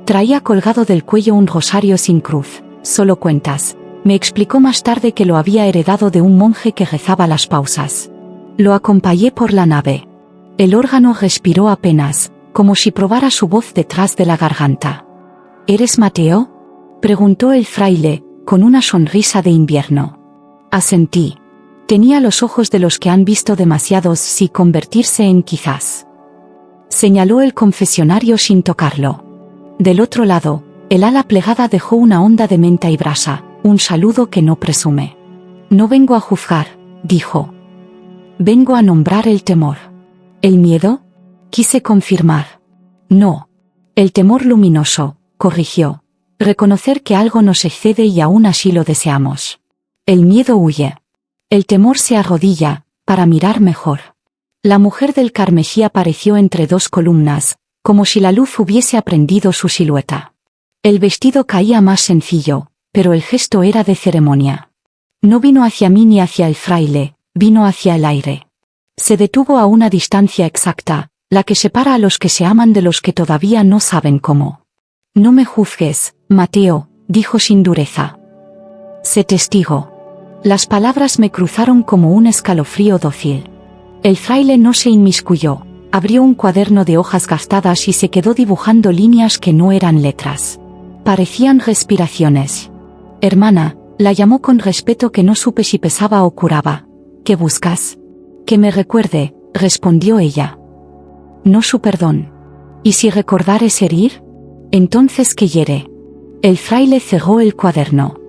Traía colgado del cuello un rosario sin cruz, solo cuentas. Me explicó más tarde que lo había heredado de un monje que rezaba las pausas. Lo acompañé por la nave. El órgano respiró apenas, como si probara su voz detrás de la garganta. ¿Eres Mateo?, preguntó el fraile, con una sonrisa de invierno. Asentí. Tenía los ojos de los que han visto demasiados sí convertirse en quizás. Señaló el confesionario sin tocarlo. Del otro lado, el ala plegada dejó una onda de menta y brasa, un saludo que no presume. No vengo a juzgar, dijo. Vengo a nombrar el temor. ¿El miedo? Quise confirmar. No. El temor luminoso, corrigió. Reconocer que algo nos excede y aún así lo deseamos. El miedo huye. El temor se arrodilla, para mirar mejor. La mujer del carmesí apareció entre dos columnas, como si la luz hubiese aprendido su silueta. El vestido caía más sencillo, pero el gesto era de ceremonia. No vino hacia mí ni hacia el fraile, vino hacia el aire. Se detuvo a una distancia exacta, la que separa a los que se aman de los que todavía no saben cómo. No me juzgues, Mateo, dijo sin dureza. Sé testigo. Las palabras me cruzaron como un escalofrío dócil. El fraile no se inmiscuyó, abrió un cuaderno de hojas gastadas y se quedó dibujando líneas que no eran letras. Parecían respiraciones. Hermana, la llamó con respeto que no supe si pesaba o curaba. ¿Qué buscas? Que me recuerde, respondió ella. No su perdón. ¿Y si recordar es herir? Entonces ¿qué hiere? El fraile cerró el cuaderno.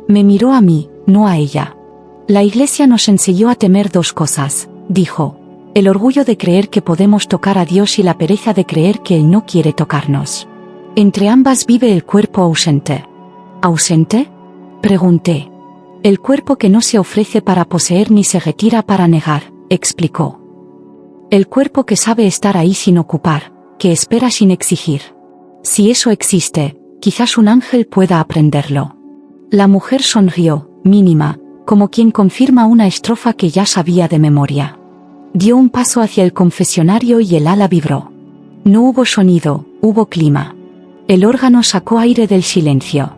Me miró a mí, no a ella. La Iglesia nos enseñó a temer dos cosas, dijo. El orgullo de creer que podemos tocar a Dios y la pereza de creer que Él no quiere tocarnos. Entre ambas vive el cuerpo ausente. ¿Ausente?, pregunté. El cuerpo que no se ofrece para poseer ni se retira para negar, explicó. El cuerpo que sabe estar ahí sin ocupar, que espera sin exigir. Si eso existe, quizás un ángel pueda aprenderlo. La mujer sonrió, mínima, como quien confirma una estrofa que ya sabía de memoria. Dio un paso hacia el confesionario y el ala vibró. No hubo sonido, hubo clima. El órgano sacó aire del silencio.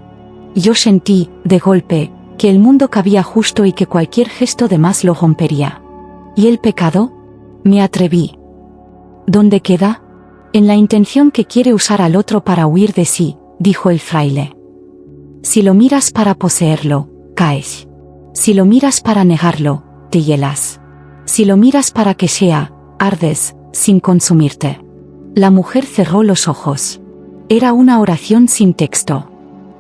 Yo sentí, de golpe, que el mundo cabía justo y que cualquier gesto de más lo rompería. ¿Y el pecado? Me atreví. ¿Dónde queda? En la intención que quiere usar al otro para huir de sí, dijo el fraile. Si lo miras para poseerlo, caes. Si lo miras para negarlo, te hielas. Si lo miras para que sea, ardes, sin consumirte. La mujer cerró los ojos. Era una oración sin texto.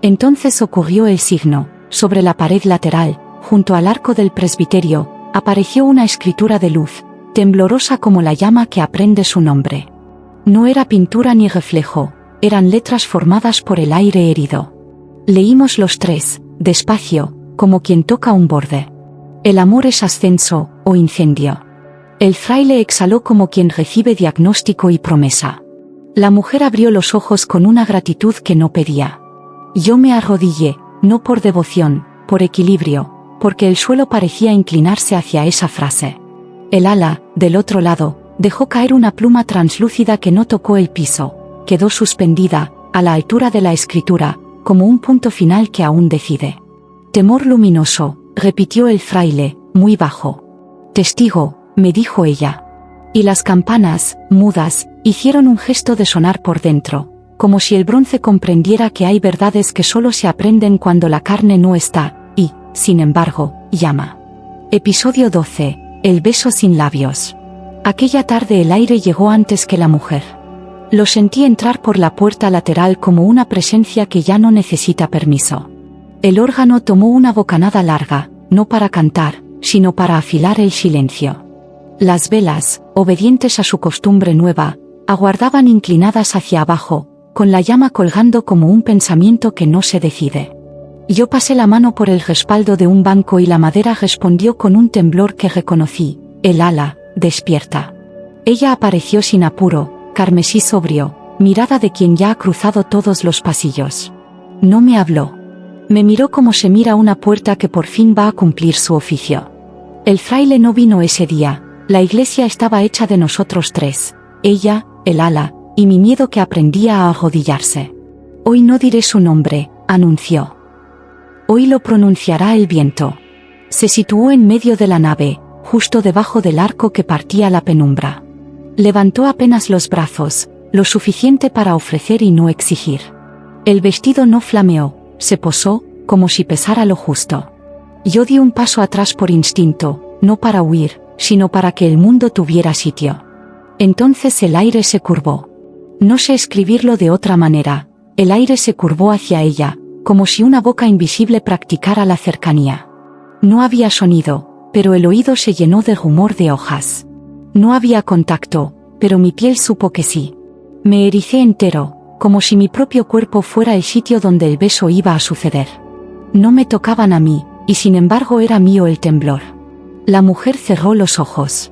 Entonces ocurrió el signo. Sobre la pared lateral, junto al arco del presbiterio, apareció una escritura de luz, temblorosa como la llama que aprende su nombre. No era pintura ni reflejo, eran letras formadas por el aire herido. Leímos los tres, despacio, como quien toca un borde. El amor es ascenso, o incendio. El fraile exhaló como quien recibe diagnóstico y promesa. La mujer abrió los ojos con una gratitud que no pedía. Yo me arrodillé, no por devoción, por equilibrio, porque el suelo parecía inclinarse hacia esa frase. El ala, del otro lado, dejó caer una pluma translúcida que no tocó el piso, quedó suspendida, a la altura de la escritura, como un punto final que aún decide. Temor luminoso, repitió el fraile, muy bajo. Testigo, me dijo ella. Y las campanas, mudas, hicieron un gesto de sonar por dentro, como si el bronce comprendiera que hay verdades que solo se aprenden cuando la carne no está, y, sin embargo, llama. Episodio 12. El beso sin labios. Aquella tarde el aire llegó antes que la mujer. Lo sentí entrar por la puerta lateral como una presencia que ya no necesita permiso. El órgano tomó una bocanada larga, no para cantar, sino para afilar el silencio. Las velas, obedientes a su costumbre nueva, aguardaban inclinadas hacia abajo, con la llama colgando como un pensamiento que no se decide. Yo pasé la mano por el respaldo de un banco y la madera respondió con un temblor que reconocí. El ala, despierta. Ella apareció sin apuro, carmesí sobrio, mirada de quien ya ha cruzado todos los pasillos. No me habló. Me miró como se mira una puerta que por fin va a cumplir su oficio. El fraile no vino ese día, la iglesia estaba hecha de nosotros tres, ella, el ala, y mi miedo que aprendía a arrodillarse. Hoy no diré su nombre, anunció. Hoy lo pronunciará el viento. Se situó en medio de la nave, justo debajo del arco que partía la penumbra. Levantó apenas los brazos, lo suficiente para ofrecer y no exigir. El vestido no flameó, se posó, como si pesara lo justo. Yo di un paso atrás por instinto, no para huir, sino para que el mundo tuviera sitio. Entonces el aire se curvó. No sé escribirlo de otra manera, el aire se curvó hacia ella, como si una boca invisible practicara la cercanía. No había sonido, pero el oído se llenó de rumor de hojas. No había contacto, pero mi piel supo que sí. Me ericé entero, como si mi propio cuerpo fuera el sitio donde el beso iba a suceder. No me tocaban a mí, y sin embargo era mío el temblor. La mujer cerró los ojos.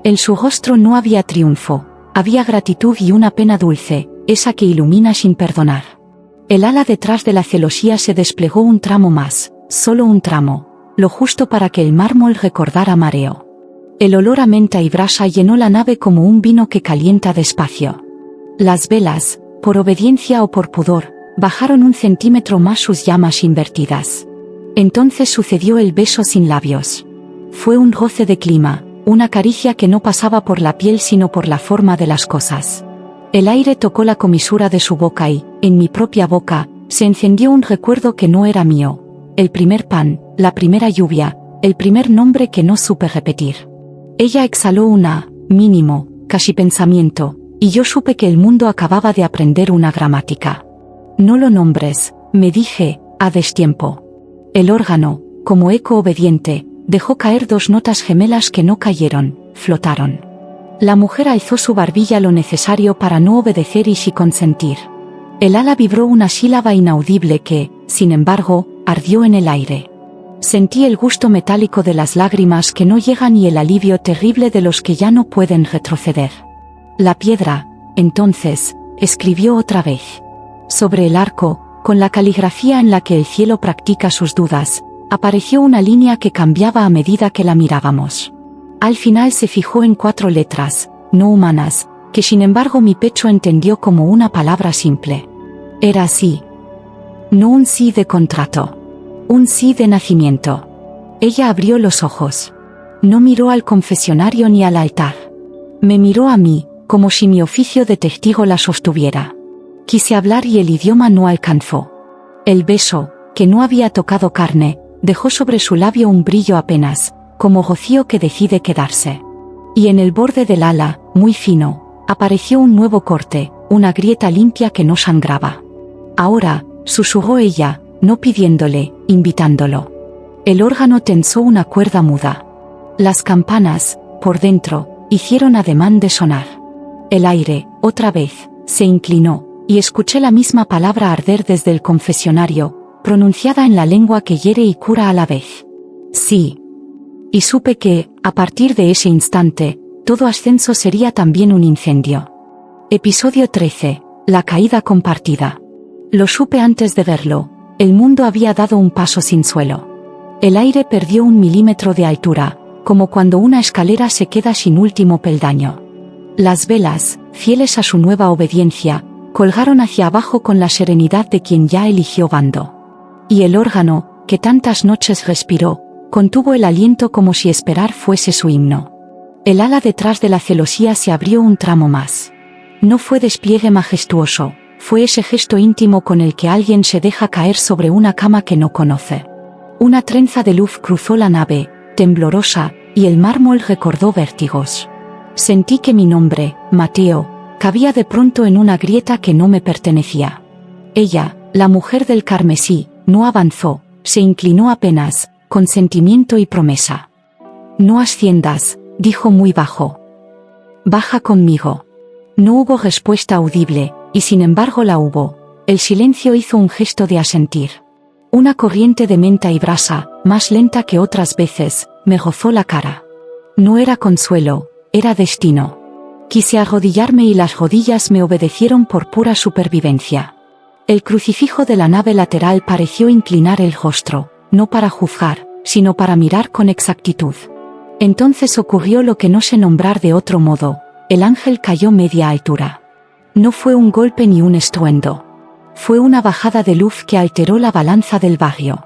En su rostro no había triunfo, había gratitud y una pena dulce, esa que ilumina sin perdonar. El ala detrás de la celosía se desplegó un tramo más, solo un tramo, lo justo para que el mármol recordara mareo. El olor a menta y brasa llenó la nave como un vino que calienta despacio. Las velas, por obediencia o por pudor, bajaron 1 centímetro más sus llamas invertidas. Entonces sucedió el beso sin labios. Fue un roce de clima, una caricia que no pasaba por la piel sino por la forma de las cosas. El aire tocó la comisura de su boca y, en mi propia boca, se encendió un recuerdo que no era mío. El primer pan, la primera lluvia, el primer nombre que no supe repetir. Ella exhaló una, mínimo, casi pensamiento, y yo supe que el mundo acababa de aprender una gramática. No lo nombres, me dije, a destiempo. El órgano, como eco obediente, dejó caer 2 notas gemelas que no cayeron, flotaron. La mujer alzó su barbilla lo necesario para no obedecer y sí consentir. El ala vibró una sílaba inaudible que, sin embargo, ardió en el aire. Sentí el gusto metálico de las lágrimas que no llegan y el alivio terrible de los que ya no pueden retroceder. La piedra, entonces, escribió otra vez. Sobre el arco, con la caligrafía en la que el cielo practica sus dudas, apareció una línea que cambiaba a medida que la mirábamos. Al final se fijó en 4 letras, no humanas, que sin embargo mi pecho entendió como una palabra simple. Era sí. No un sí de contrato. Un sí de nacimiento. Ella abrió los ojos. No miró al confesionario ni al altar. Me miró a mí, como si mi oficio de testigo la sostuviera. Quise hablar y el idioma no alcanzó. El beso, que no había tocado carne, dejó sobre su labio un brillo apenas, como rocío que decide quedarse. Y en el borde del ala, muy fino, apareció un nuevo corte, una grieta limpia que no sangraba. Ahora, susurró ella, no pidiéndole, invitándolo. El órgano tensó una cuerda muda. Las campanas, por dentro, hicieron ademán de sonar. El aire, otra vez, se inclinó, y escuché la misma palabra arder desde el confesionario, pronunciada en la lengua que hiere y cura a la vez. Sí. Y supe que, a partir de ese instante, todo ascenso sería también un incendio. Episodio 13. La caída compartida. Lo supe antes de verlo, el mundo había dado un paso sin suelo. El aire perdió 1 milímetro de altura, como cuando una escalera se queda sin último peldaño. Las velas, fieles a su nueva obediencia, colgaron hacia abajo con la serenidad de quien ya eligió bando. Y el órgano, que tantas noches respiró, contuvo el aliento como si esperar fuese su himno. El ala detrás de la celosía se abrió un tramo más. No fue despliegue majestuoso, fue ese gesto íntimo con el que alguien se deja caer sobre una cama que no conoce. Una trenza de luz cruzó la nave, temblorosa, y el mármol recordó vértigos. Sentí que mi nombre, Mateo, cabía de pronto en una grieta que no me pertenecía. Ella, la mujer del carmesí, no avanzó, se inclinó apenas, con sentimiento y promesa. No asciendas, dijo muy bajo. Baja conmigo. No hubo respuesta audible, y sin embargo la hubo. El silencio hizo un gesto de asentir. Una corriente de menta y brasa, más lenta que otras veces, me rozó la cara. No era consuelo, era destino. Quise arrodillarme y las rodillas me obedecieron por pura supervivencia. El crucifijo de la nave lateral pareció inclinar el rostro, no para juzgar, sino para mirar con exactitud. Entonces ocurrió lo que no sé nombrar de otro modo, el ángel cayó media altura. No fue un golpe ni un estruendo. Fue una bajada de luz que alteró la balanza del barrio.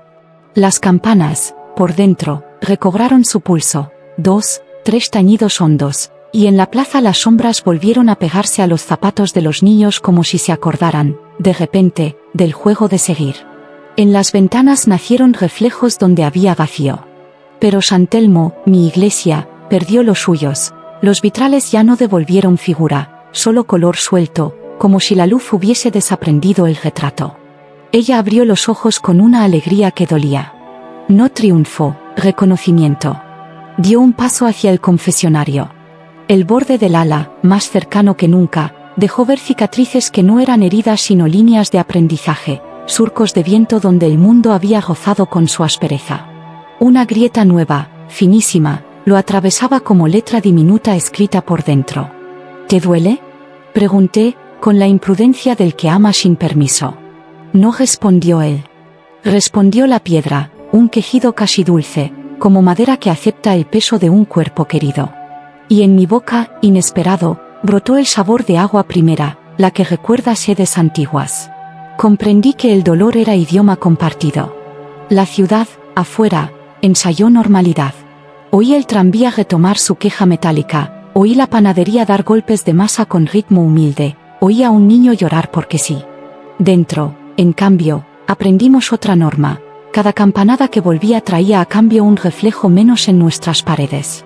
Las campanas, por dentro, recobraron su pulso. 2, 3 tañidos hondos, y en la plaza las sombras volvieron a pegarse a los zapatos de los niños como si se acordaran, de repente, del juego de seguir. En las ventanas nacieron reflejos donde había vacío. Pero San Telmo, mi iglesia, perdió los suyos. Los vitrales ya no devolvieron figura, solo color suelto, como si la luz hubiese desaprendido el retrato. Ella abrió los ojos con una alegría que dolía. No triunfo, reconocimiento. Dio un paso hacia el confesionario. El borde del ala, más cercano que nunca, dejó ver cicatrices que no eran heridas sino líneas de aprendizaje, surcos de viento donde el mundo había rozado con su aspereza. Una grieta nueva, finísima, lo atravesaba como letra diminuta escrita por dentro. ¿Te duele?, pregunté, con la imprudencia del que ama sin permiso. No respondió él. Respondió la piedra, un quejido casi dulce, como madera que acepta el peso de un cuerpo querido. Y en mi boca, inesperado, brotó el sabor de agua primera, la que recuerda sedes antiguas. Comprendí que el dolor era idioma compartido. La ciudad, afuera, ensayó normalidad. Oí el tranvía retomar su queja metálica, oí la panadería dar golpes de masa con ritmo humilde, oí a un niño llorar porque sí. Dentro, en cambio, aprendimos otra norma. Cada campanada que volvía traía a cambio un reflejo menos en nuestras paredes.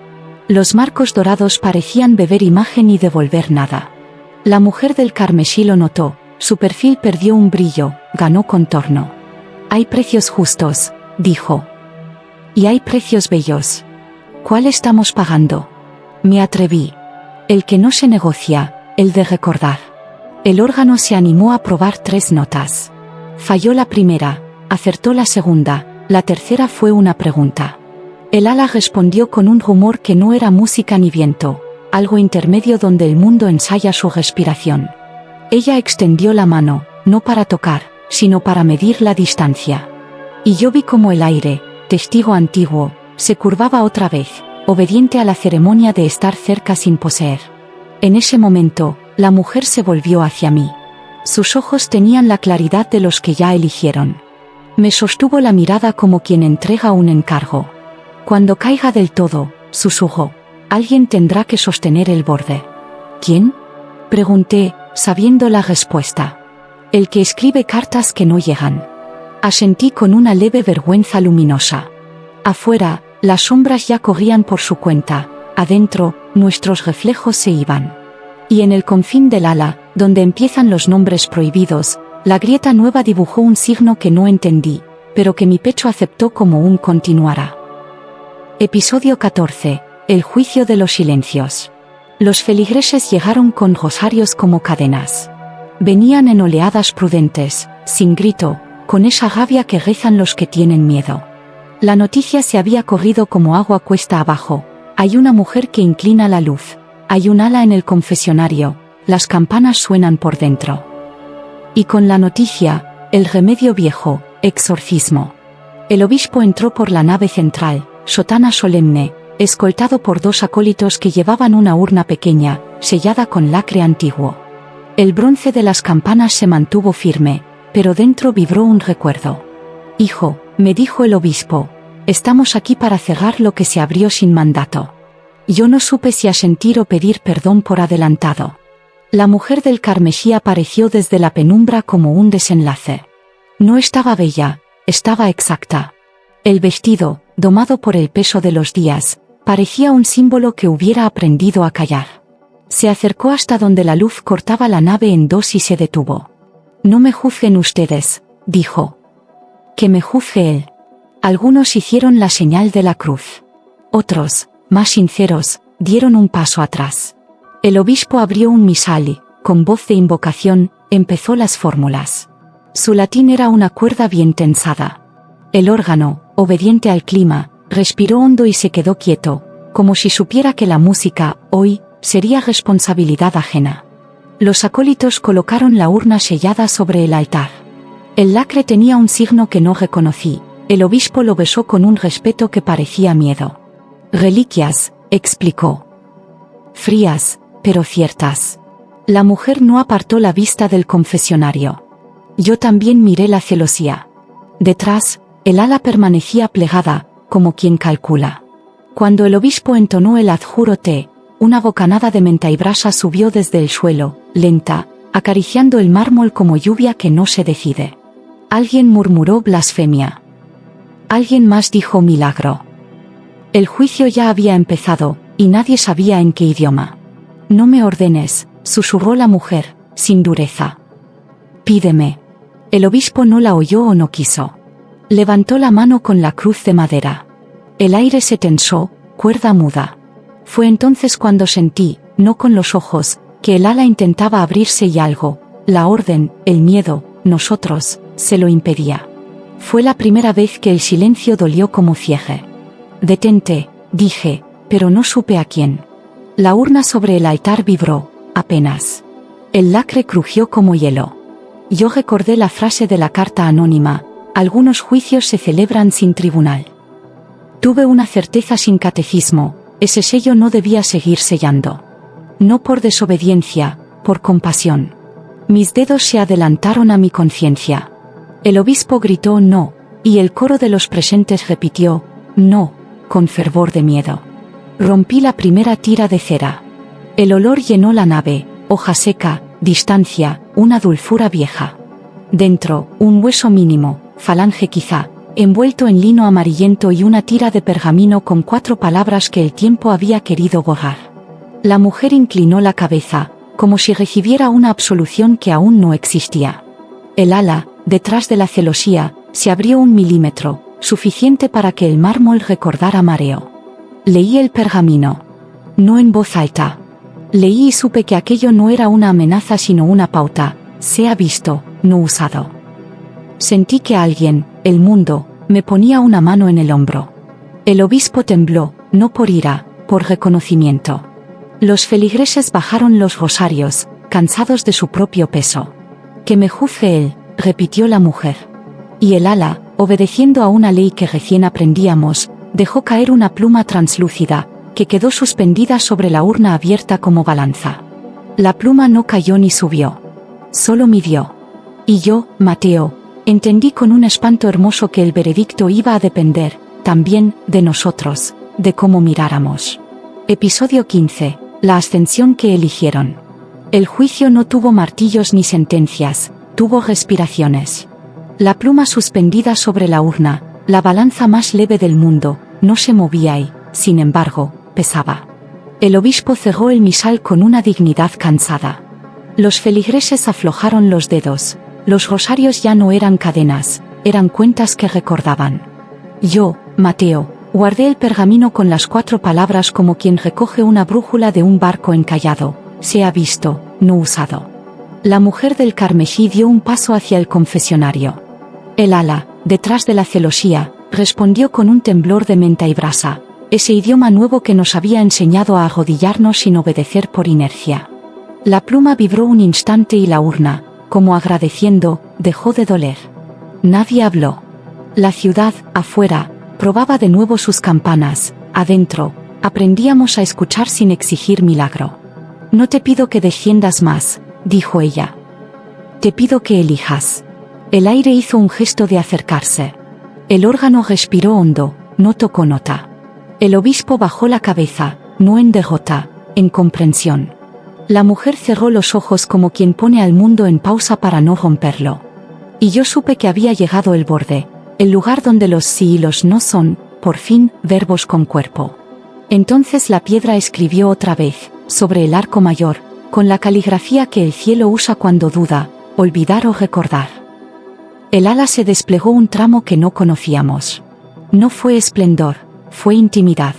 Los marcos dorados parecían beber imagen y devolver nada. La mujer del carmesí lo notó, su perfil perdió un brillo, ganó contorno. Hay precios justos, dijo. Y hay precios bellos. ¿Cuál estamos pagando? Me atreví. El que no se negocia, el de recordar. El órgano se animó a probar 3 notas. Falló la primera, acertó la segunda, la tercera fue una pregunta. El ala respondió con un rumor que no era música ni viento, algo intermedio donde el mundo ensaya su respiración. Ella extendió la mano, no para tocar, sino para medir la distancia. Y yo vi como el aire, testigo antiguo, se curvaba otra vez, obediente a la ceremonia de estar cerca sin poseer. En ese momento, la mujer se volvió hacia mí. Sus ojos tenían la claridad de los que ya eligieron. Me sostuvo la mirada como quien entrega un encargo. Cuando caiga del todo, susurró, alguien tendrá que sostener el borde. ¿Quién?, pregunté, sabiendo la respuesta. El que escribe cartas que no llegan. Asentí con una leve vergüenza luminosa. Afuera, las sombras ya corrían por su cuenta, adentro, nuestros reflejos se iban. Y en el confín del ala, donde empiezan los nombres prohibidos, la grieta nueva dibujó un signo que no entendí, pero que mi pecho aceptó como un continuará. Episodio 14. El juicio de los silencios. Los feligreses llegaron con rosarios como cadenas. Venían en oleadas prudentes, sin grito, con esa rabia que rezan los que tienen miedo. La noticia se había corrido como agua cuesta abajo. Hay una mujer que inclina la luz. Hay un ala en el confesionario. Las campanas suenan por dentro. Y con la noticia, el remedio viejo, exorcismo. El obispo entró por la nave central, sotana solemne, escoltado por 2 acólitos que llevaban una urna pequeña, sellada con lacre antiguo. El bronce de las campanas se mantuvo firme, pero dentro vibró un recuerdo. Hijo, me dijo el obispo, estamos aquí para cerrar lo que se abrió sin mandato. Yo no supe si asentir o pedir perdón por adelantado. La mujer del carmesí apareció desde la penumbra como un desenlace. No estaba bella, estaba exacta. El vestido, domado por el peso de los días, parecía un símbolo que hubiera aprendido a callar. Se acercó hasta donde la luz cortaba la nave en 2 y se detuvo. No me juzguen ustedes, dijo. Que me juzgue él. Algunos hicieron la señal de la cruz. Otros, más sinceros, dieron un paso atrás. El obispo abrió un misal y, con voz de invocación, empezó las fórmulas. Su latín era una cuerda bien tensada. El órgano, obediente al clima, respiró hondo y se quedó quieto, como si supiera que la música, hoy, sería responsabilidad ajena. Los acólitos colocaron la urna sellada sobre el altar. El lacre tenía un signo que no reconocí. El obispo lo besó con un respeto que parecía miedo. Reliquias, explicó. Frías, pero ciertas. La mujer no apartó la vista del confesionario. Yo también miré la celosía. Detrás, El ala permanecía plegada, como quien calcula. Cuando el obispo entonó el adjuro te, una bocanada de menta y brasa subió desde el suelo, lenta, acariciando el mármol como lluvia que no se decide. Alguien murmuró blasfemia. Alguien más dijo milagro. El juicio ya había empezado, y nadie sabía en qué idioma. No me ordenes, susurró la mujer, sin dureza. Pídeme. El obispo no la oyó o no quiso. Levantó la mano con la cruz de madera. El aire se tensó, cuerda muda. Fue entonces cuando sentí, no con los ojos, que el ala intentaba abrirse y algo, la orden, el miedo, nosotros, se lo impedía. Fue la primera vez que el silencio dolió como cierre. Detente, dije, pero no supe a quién. La urna sobre el altar vibró, apenas. El lacre crujió como hielo. Yo recordé la frase de la carta anónima, algunos juicios se celebran sin tribunal. Tuve una certeza sin catecismo, ese sello no debía seguir sellando. No por desobediencia, por compasión. Mis dedos se adelantaron a mi conciencia. El obispo gritó no, y el coro de los presentes repitió, no, con fervor de miedo. Rompí la primera tira de cera. El olor llenó la nave, hoja seca, distancia, una dulzura vieja. Dentro, un hueso mínimo, falange quizá, envuelto en lino amarillento y una tira de pergamino con 4 palabras que el tiempo había querido borrar. La mujer inclinó la cabeza, como si recibiera una absolución que aún no existía. El ala, detrás de la celosía, se abrió 1 milímetro, suficiente para que el mármol recordara mareo. Leí el pergamino. No en voz alta. Leí y supe que aquello no era una amenaza sino una pauta, sea visto, no usado. Sentí que alguien, el mundo, me ponía una mano en el hombro. El obispo tembló, no por ira, por reconocimiento. Los feligreses bajaron los rosarios, cansados de su propio peso. Que me juzgue él, repitió la mujer. Y el ala, obedeciendo a una ley que recién aprendíamos, dejó caer una pluma translúcida, que quedó suspendida sobre la urna abierta como balanza. La pluma no cayó ni subió. Solo midió. Y yo, Mateo, entendí con un espanto hermoso que el veredicto iba a depender, también, de nosotros, de cómo miráramos. Episodio 15. La ascensión que eligieron. El juicio no tuvo martillos ni sentencias, tuvo respiraciones. La pluma suspendida sobre la urna, la balanza más leve del mundo, no se movía y, sin embargo, pesaba. El obispo cerró el misal con una dignidad cansada. Los feligreses aflojaron los dedos. Los rosarios ya no eran cadenas, eran cuentas que recordaban. Yo, Mateo, guardé el pergamino con las 4 palabras como quien recoge una brújula de un barco encallado, sea visto, no usado. La mujer del carmesí dio un paso hacia el confesionario. El ala, detrás de la celosía, respondió con un temblor de menta y brasa, ese idioma nuevo que nos había enseñado a arrodillarnos sin obedecer por inercia. La pluma vibró un instante y la urna, como agradeciendo, dejó de doler. Nadie habló. La ciudad, afuera, probaba de nuevo sus campanas, adentro, aprendíamos a escuchar sin exigir milagro. No te pido que desciendas más, dijo ella. Te pido que elijas. El aire hizo un gesto de acercarse. El órgano respiró hondo, no tocó nota. El obispo bajó la cabeza, no en derrota, en comprensión. La mujer cerró los ojos como quien pone al mundo en pausa para no romperlo. Y yo supe que había llegado el borde, el lugar donde los sí y los no son, por fin, verbos con cuerpo. Entonces la piedra escribió otra vez, sobre el arco mayor, con la caligrafía que el cielo usa cuando duda, olvidar o recordar. El ala se desplegó un tramo que no conocíamos. No fue esplendor, fue intimidad.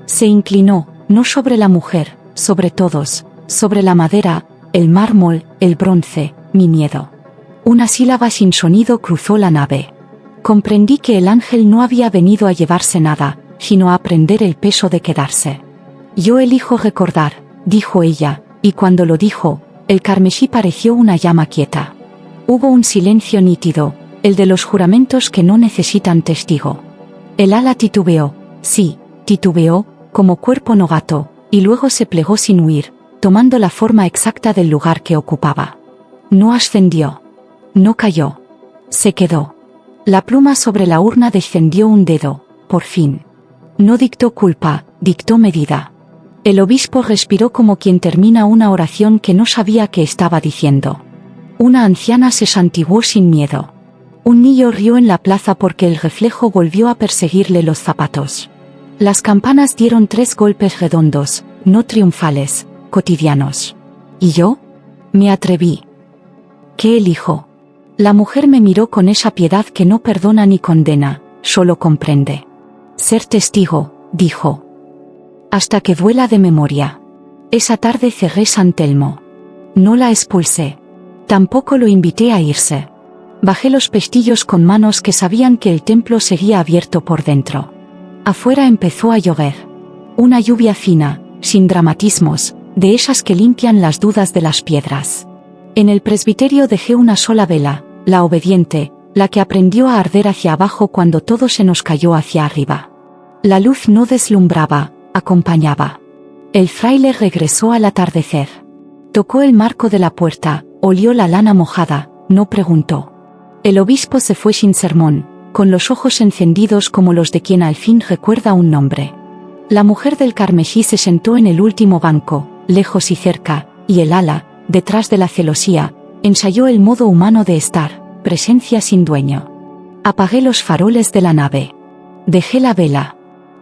Se inclinó, no sobre la mujer, sobre todos, sobre la madera, el mármol, el bronce, mi miedo. Una sílaba sin sonido cruzó la nave. Comprendí que el ángel no había venido a llevarse nada, sino a aprender el peso de quedarse. Yo elijo recordar, dijo ella, y cuando lo dijo, el carmesí pareció una llama quieta. Hubo un silencio nítido, el de los juramentos que no necesitan testigo. El ala titubeó, sí, titubeó, como cuerpo novato, y luego se plegó sin huir, tomando la forma exacta del lugar que ocupaba. No ascendió. No cayó. Se quedó. La pluma sobre la urna descendió un dedo, por fin. No dictó culpa, dictó medida. El obispo respiró como quien termina una oración que no sabía qué estaba diciendo. Una anciana se santiguó sin miedo. Un niño rió en la plaza porque el reflejo volvió a perseguirle los zapatos. Las campanas dieron 3 golpes redondos, no triunfales, cotidianos. ¿Y yo? Me atreví. ¿Qué elijo? La mujer me miró con esa piedad que no perdona ni condena, solo comprende. Ser testigo, dijo. Hasta que vuela de memoria. Esa tarde cerré San Telmo. No la expulsé. Tampoco lo invité a irse. Bajé los pestillos con manos que sabían que el templo seguía abierto por dentro. Afuera empezó a llover. Una lluvia fina, sin dramatismos, de esas que limpian las dudas de las piedras. En el presbiterio dejé una sola vela, la obediente, la que aprendió a arder hacia abajo cuando todo se nos cayó hacia arriba. La luz no deslumbraba, acompañaba. El fraile regresó al atardecer. Tocó el marco de la puerta, olió la lana mojada, no preguntó. El obispo se fue sin sermón, con los ojos encendidos como los de quien al fin recuerda un nombre. La mujer del carmesí se sentó en el último banco, lejos y cerca, y el ala, detrás de la celosía, ensayó el modo humano de estar, presencia sin dueño. Apagué los faroles de la nave. Dejé la vela.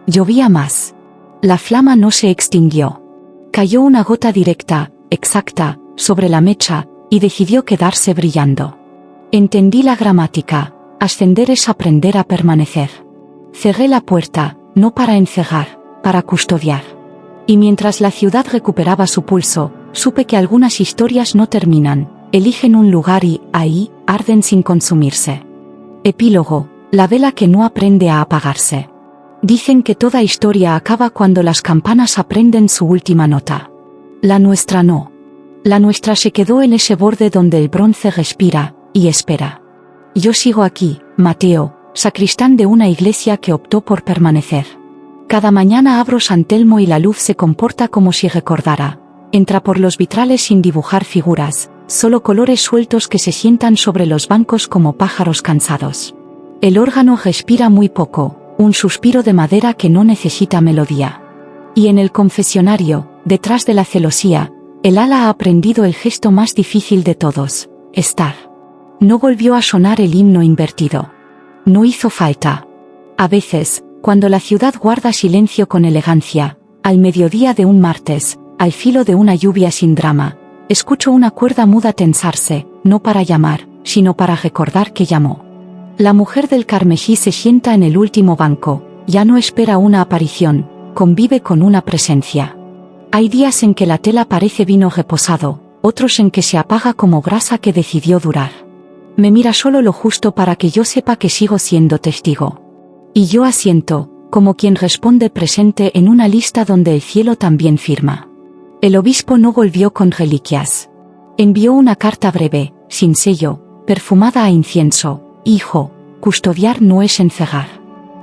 Llovía más. La flama no se extinguió. Cayó una gota directa, exacta, sobre la mecha, y decidió quedarse brillando. Entendí la gramática. Ascender es aprender a permanecer. Cerré la puerta, no para encerrar, para custodiar. Y mientras la ciudad recuperaba su pulso, supe que algunas historias no terminan, eligen un lugar y, ahí, arden sin consumirse. Epílogo, la vela que no aprende a apagarse. Dicen que toda historia acaba cuando las campanas aprenden su última nota. La nuestra no. La nuestra se quedó en ese borde donde el bronce respira, y espera. Yo sigo aquí, Mateo, sacristán de una iglesia que optó por permanecer. Cada mañana abro San Telmo y la luz se comporta como si recordara. Entra por los vitrales sin dibujar figuras, solo colores sueltos que se sientan sobre los bancos como pájaros cansados. El órgano respira muy poco, un suspiro de madera que no necesita melodía. Y en el confesionario, detrás de la celosía, el ala ha aprendido el gesto más difícil de todos, estar. No volvió a sonar el himno invertido. No hizo falta. A veces, cuando la ciudad guarda silencio con elegancia, al mediodía de un martes, al filo de una lluvia sin drama, escucho una cuerda muda tensarse, no para llamar, sino para recordar que llamó. La mujer del carmesí se sienta en el último banco, ya no espera una aparición, convive con una presencia. Hay días en que la tela parece vino reposado, otros en que se apaga como brasa que decidió durar. Me mira solo lo justo para que yo sepa que sigo siendo testigo. Y yo asiento, como quien responde presente en una lista donde el cielo también firma. El obispo no volvió con reliquias. Envió una carta breve, sin sello, perfumada a incienso. Hijo, custodiar no es encerrar.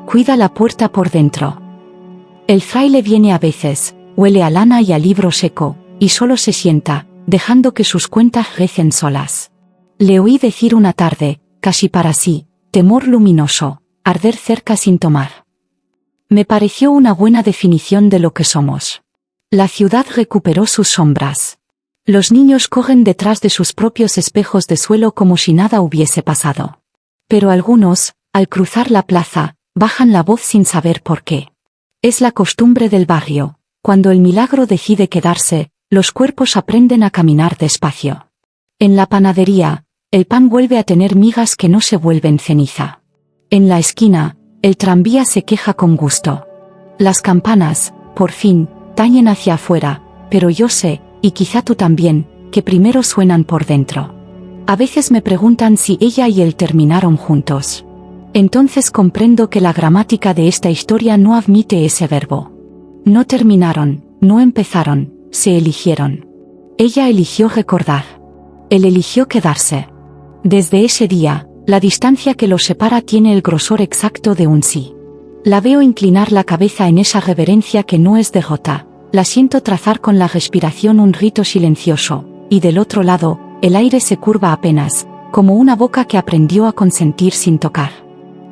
Cuida la puerta por dentro. El fraile viene a veces, huele a lana y a libro seco, y solo se sienta, dejando que sus cuentas recen solas. Le oí decir una tarde, casi para sí, temor luminoso, arder cerca sin tomar. Me pareció una buena definición de lo que somos. La ciudad recuperó sus sombras. Los niños corren detrás de sus propios espejos de suelo como si nada hubiese pasado. Pero algunos, al cruzar la plaza, bajan la voz sin saber por qué. Es la costumbre del barrio. Cuando el milagro decide quedarse, los cuerpos aprenden a caminar despacio. En la panadería, el pan vuelve a tener migas que no se vuelven ceniza. En la esquina, el tranvía se queja con gusto. Las campanas, por fin, tañen hacia afuera, pero yo sé, y quizá tú también, que primero suenan por dentro. A veces me preguntan si ella y él terminaron juntos. Entonces comprendo que la gramática de esta historia no admite ese verbo. No terminaron, no empezaron, se eligieron. Ella eligió recordar. Él eligió quedarse. Desde ese día, la distancia que los separa tiene el grosor exacto de un sí. La veo inclinar la cabeza en esa reverencia que no es derrota. La siento trazar con la respiración un rito silencioso, y del otro lado, el aire se curva apenas, como una boca que aprendió a consentir sin tocar.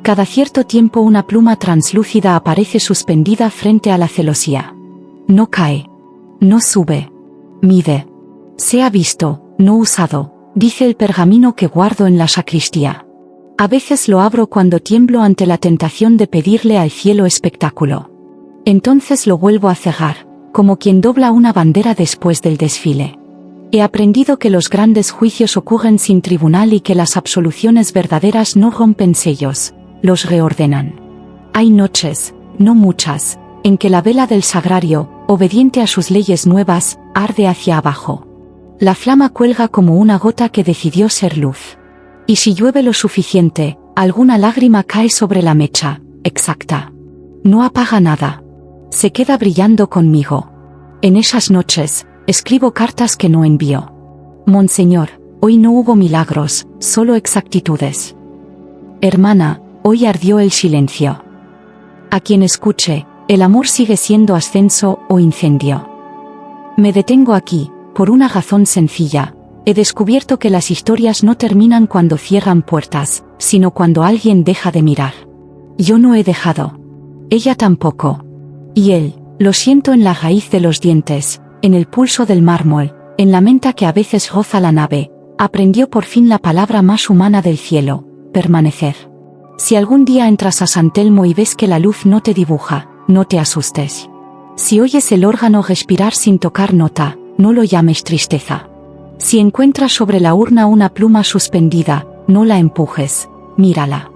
Cada cierto tiempo una pluma translúcida aparece suspendida frente a la celosía. No cae. No sube. Mide. Se ha visto, no usado, dice el pergamino que guardo en la sacristía. A veces lo abro cuando tiemblo ante la tentación de pedirle al cielo espectáculo. Entonces lo vuelvo a cerrar, como quien dobla una bandera después del desfile. He aprendido que los grandes juicios ocurren sin tribunal y que las absoluciones verdaderas no rompen sellos, los reordenan. Hay noches, no muchas, en que la vela del sagrario, obediente a sus leyes nuevas, arde hacia abajo. La flama cuelga como una gota que decidió ser luz. Y si llueve lo suficiente, alguna lágrima cae sobre la mecha, exacta. No apaga nada. Se queda brillando conmigo. En esas noches, escribo cartas que no envío. Monseñor, hoy no hubo milagros, solo exactitudes. Hermana, hoy ardió el silencio. A quien escuche, el amor sigue siendo ascenso o incendio. Me detengo aquí, por una razón sencilla. He descubierto que las historias no terminan cuando cierran puertas, sino cuando alguien deja de mirar. Yo no he dejado. Ella tampoco. Y él, lo siento en la raíz de los dientes, en el pulso del mármol, en la menta que a veces roza la nave, aprendió por fin la palabra más humana del cielo, permanecer. Si algún día entras a San Telmo y ves que la luz no te dibuja, no te asustes. Si oyes el órgano respirar sin tocar nota, no lo llames tristeza. Si encuentras sobre la urna una pluma suspendida, no la empujes, mírala.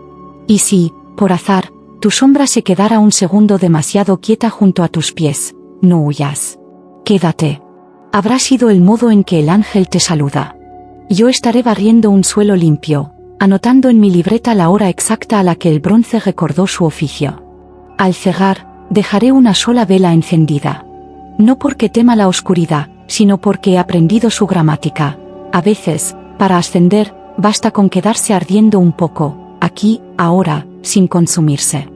Y si, por azar, tu sombra se quedara un segundo demasiado quieta junto a tus pies, no huyas. Quédate. Habrá sido el modo en que el ángel te saluda. Yo estaré barriendo un suelo limpio, anotando en mi libreta la hora exacta a la que el bronce recordó su oficio. Al cerrar, dejaré una sola vela encendida. No porque tema la oscuridad, sino porque he aprendido su gramática. A veces, para ascender, basta con quedarse ardiendo un poco, aquí, ahora, sin consumirse.